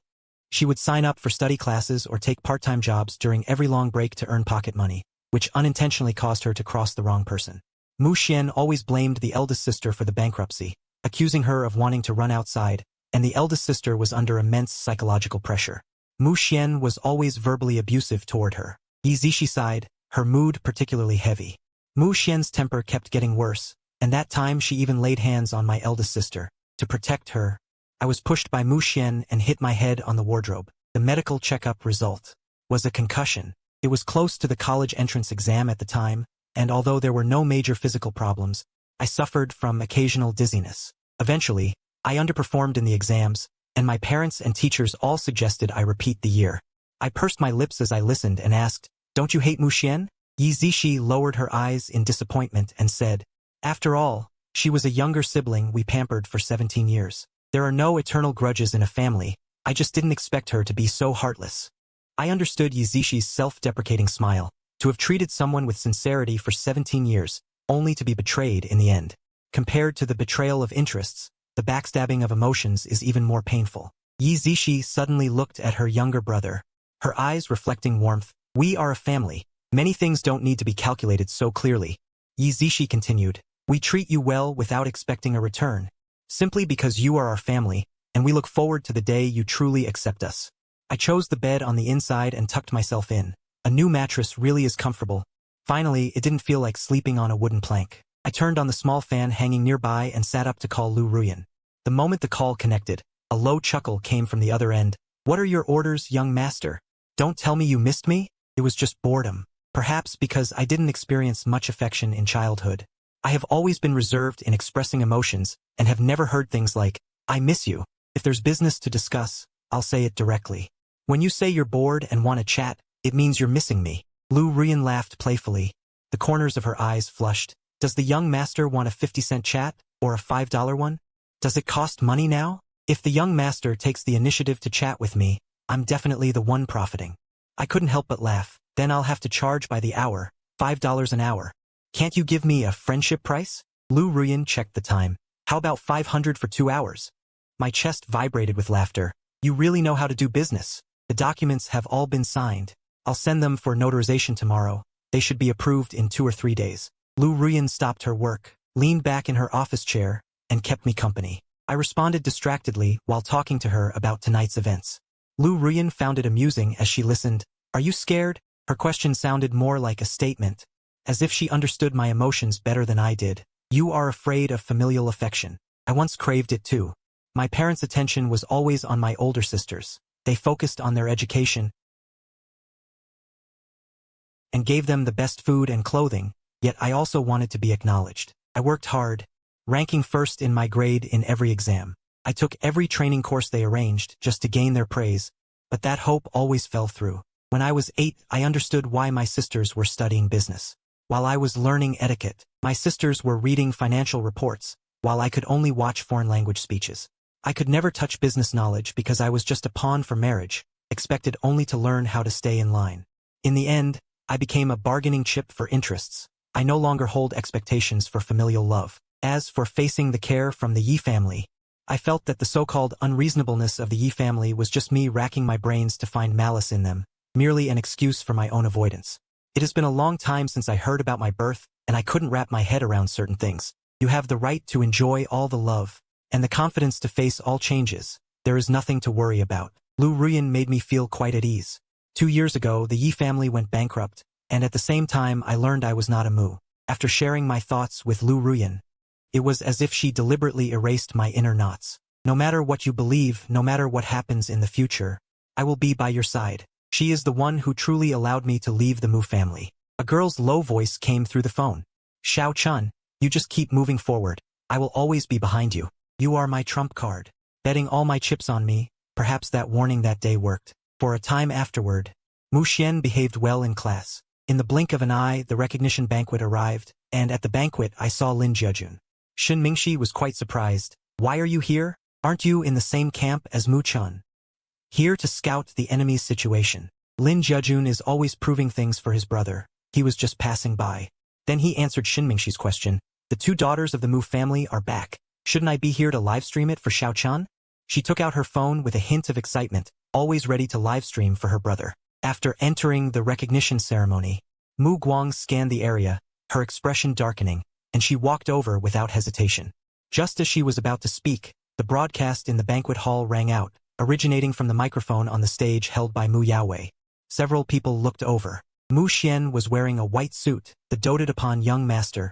she would sign up for study classes or take part-time jobs during every long break to earn pocket money, which unintentionally caused her to cross the wrong person. Mu Xian always blamed the eldest sister for the bankruptcy, accusing her of wanting to run outside, and the eldest sister was under immense psychological pressure. Mu Xian was always verbally abusive toward her. Yizishi sighed, her mood particularly heavy. Mu Xian's temper kept getting worse, and that time she even laid hands on my eldest sister. To protect her, I was pushed by Mu Xian and hit my head on the wardrobe. The medical checkup result was a concussion. It was close to the college entrance exam at the time, and although there were no major physical problems, I suffered from occasional dizziness. Eventually, I underperformed in the exams, and my parents and teachers all suggested I repeat the year. I pursed my lips as I listened and asked, "Don't you hate Mu Xian?" Yizishi lowered her eyes in disappointment and said, "After all, she was a younger sibling we pampered for 17 years. There are no eternal grudges in a family. I just didn't expect her to be so heartless." I understood Yizishi's self-deprecating smile. To have treated someone with sincerity for 17 years, only to be betrayed in the end. Compared to the betrayal of interests, the backstabbing of emotions is even more painful. Yizishi suddenly looked at her younger brother, her eyes reflecting warmth. "We are a family. Many things don't need to be calculated so clearly." Yizishi continued, "We treat you well without expecting a return, simply because you are our family, and we look forward to the day you truly accept us." I chose the bed on the inside and tucked myself in. A new mattress really is comfortable. Finally, it didn't feel like sleeping on a wooden plank. I turned on the small fan hanging nearby and sat up to call Lu Ruyan. The moment the call connected, a low chuckle came from the other end. "What are your orders, young master? Don't tell me you missed me?" It was just boredom. Perhaps because I didn't experience much affection in childhood. I have always been reserved in expressing emotions and have never heard things like, "I miss you." If there's business to discuss, I'll say it directly. When you say you're bored and want to chat, it means you're missing me. Lu Ruyan laughed playfully. The corners of her eyes flushed. "Does the young master want a 50-cent chat, or a $5 one? Does it cost money now? If the young master takes the initiative to chat with me, I'm definitely the one profiting." I couldn't help but laugh. Then I'll have to charge by the hour, $5 an hour. Can't you give me a friendship price? Lu Ruyan checked the time. How about 500 for 2 hours? My chest vibrated with laughter. You really know how to do business. The documents have all been signed. I'll send them for notarization tomorrow. They should be approved in 2 or 3 days. Lu Ruyan stopped her work, leaned back in her office chair, and kept me company. I responded distractedly while talking to her about tonight's events. Lu Ruyan found it amusing as she listened. Are you scared? Her question sounded more like a statement, as if she understood my emotions better than I did. You are afraid of familial affection. I once craved it too. My parents' attention was always on my older sisters. They focused on their education and gave them the best food and clothing, yet I also wanted to be acknowledged. I worked hard, ranking first in my grade in every exam. I took every training course they arranged just to gain their praise, but that hope always fell through. When I was 8, I understood why my sisters were studying business. While I was learning etiquette, my sisters were reading financial reports, while I could only watch foreign language speeches. I could never touch business knowledge because I was just a pawn for marriage, expected only to learn how to stay in line. In the end, I became a bargaining chip for interests. I no longer hold expectations for familial love. As for facing the care from the Yi family, I felt that the so-called unreasonableness of the Yi family was just me racking my brains to find malice in them, merely an excuse for my own avoidance. It has been a long time since I heard about my birth, and I couldn't wrap my head around certain things. You have the right to enjoy all the love, and the confidence to face all changes. There is nothing to worry about. Lu Ruyan made me feel quite at ease. 2 years ago, the Yi family went bankrupt, and at the same time I learned I was not a Mu. After sharing my thoughts with Lu Ruyan, it was as if she deliberately erased my inner knots. No matter what you believe, no matter what happens in the future, I will be by your side. She is the one who truly allowed me to leave the Mu family. A girl's low voice came through the phone. Xiao Chun, you just keep moving forward. I will always be behind you. You are my trump card. Betting all my chips on me, perhaps that warning that day worked. For a time afterward, Mu Xian behaved well in class. In the blink of an eye, the recognition banquet arrived, and at the banquet I saw Lin Jiajun. Shin Mingxi was quite surprised. Why are you here? Aren't you in the same camp as Mu Chun? Here to scout the enemy's situation. Lin Jiajun is always proving things for his brother. He was just passing by. Then he answered Shin Mingxi's question. The 2 daughters of the Mu family are back. Shouldn't I be here to livestream it for Xiao Chun? She took out her phone with a hint of excitement, always ready to livestream for her brother. After entering the recognition ceremony, Mu Guang scanned the area, her expression darkening, and she walked over without hesitation. Just as she was about to speak, the broadcast in the banquet hall rang out, originating from the microphone on the stage held by Mu Yaowei. Several people looked over. Mu Xian was wearing a white suit, the doted-upon young master,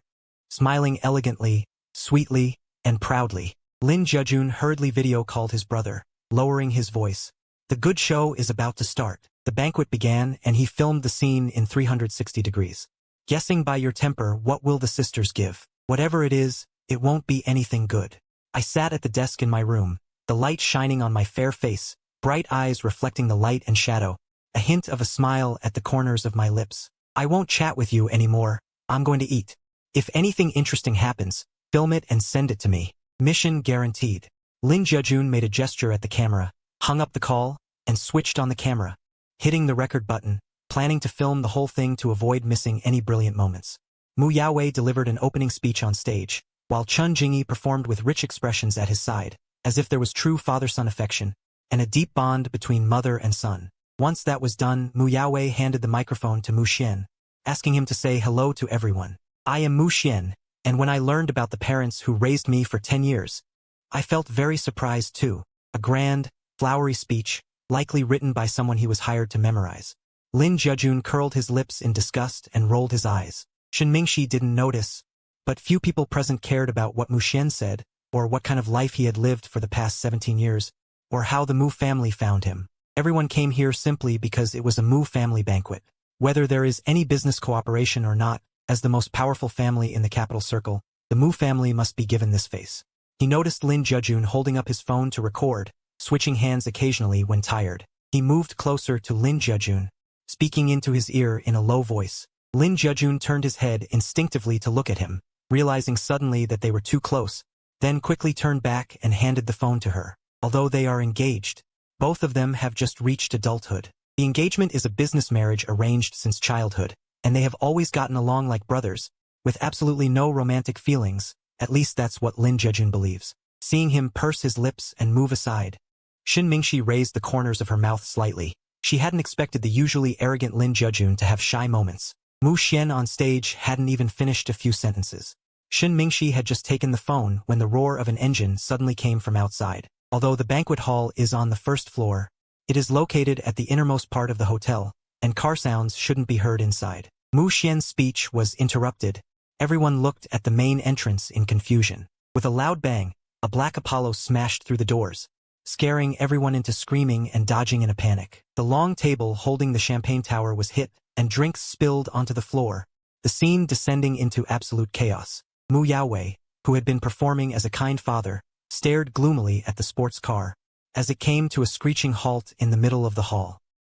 smiling elegantly, sweetly, and proudly. Lin Jiajun hurriedly video-called his brother, lowering his voice. The good show is about to start. The banquet began, and he filmed the scene in 360 degrees. Guessing by your temper, what will the sisters give? Whatever it is, it won't be anything good. I sat at the desk in my room, the light shining on my fair face, bright eyes reflecting the light and shadow, a hint of a smile at the corners of my lips. I won't chat with you anymore. I'm going to eat. If anything interesting happens, film it and send it to me. Mission guaranteed. Lin Jiajun made a gesture at the camera, hung up the call, and switched on the camera, hitting the record button, planning to film the whole thing to avoid missing any brilliant moments. Mu Yaowei delivered an opening speech on stage, while Chun Jingyi performed with rich expressions at his side, as if there was true father-son affection, and a deep bond between mother and son. Once that was done, Mu Yaowei handed the microphone to Mu Xian, asking him to say hello to everyone. I am Mu Xian, and when I learned about the parents who raised me for 10 years, I felt very surprised too. A grand, flowery speech, likely written by someone he was hired to memorize. Lin Jiajun curled his lips in disgust and rolled his eyes. Shin Mingxi didn't notice, but few people present cared about what Mu Xian said, or what kind of life he had lived for the past 17 years, or how the Mu family found him. Everyone came here simply because it was a Mu family banquet. Whether there is any business cooperation or not, as the most powerful family in the capital circle, the Mu family must be given this face. He noticed Lin Jiajun holding up his phone to record, switching hands occasionally when tired. He moved closer to Lin Jiajun, speaking into his ear in a low voice. Lin Jiajun turned his head instinctively to look at him, realizing suddenly that they were too close, then quickly turned back and handed the phone to her. Although they are engaged, both of them have just reached adulthood. The engagement is a business marriage arranged since childhood, and they have always gotten along like brothers, with absolutely no romantic feelings, at least that's what Lin Jejun believes. Seeing him purse his lips and move aside, Shin Mingxi raised the corners of her mouth slightly. She hadn't expected the usually arrogant Lin Jejun to have shy moments. Mu Xian on stage hadn't even finished a few sentences. Shin Mingxi had just taken the phone when the roar of an engine suddenly came from outside. Although the banquet hall is on the first floor, it is located at the innermost part of the hotel, and car sounds shouldn't be heard inside. Mu Xian's speech was interrupted. Everyone looked at the main entrance in confusion. With a loud bang, a black Apollo smashed through the doors, scaring everyone into screaming and dodging in a panic. The long table holding the champagne tower was hit, and drinks spilled onto the floor, the scene descending into absolute chaos. Mu Yaowei, who had been performing as a kind father, stared gloomily at the sports car, as it came to a screeching halt in the middle of the hall.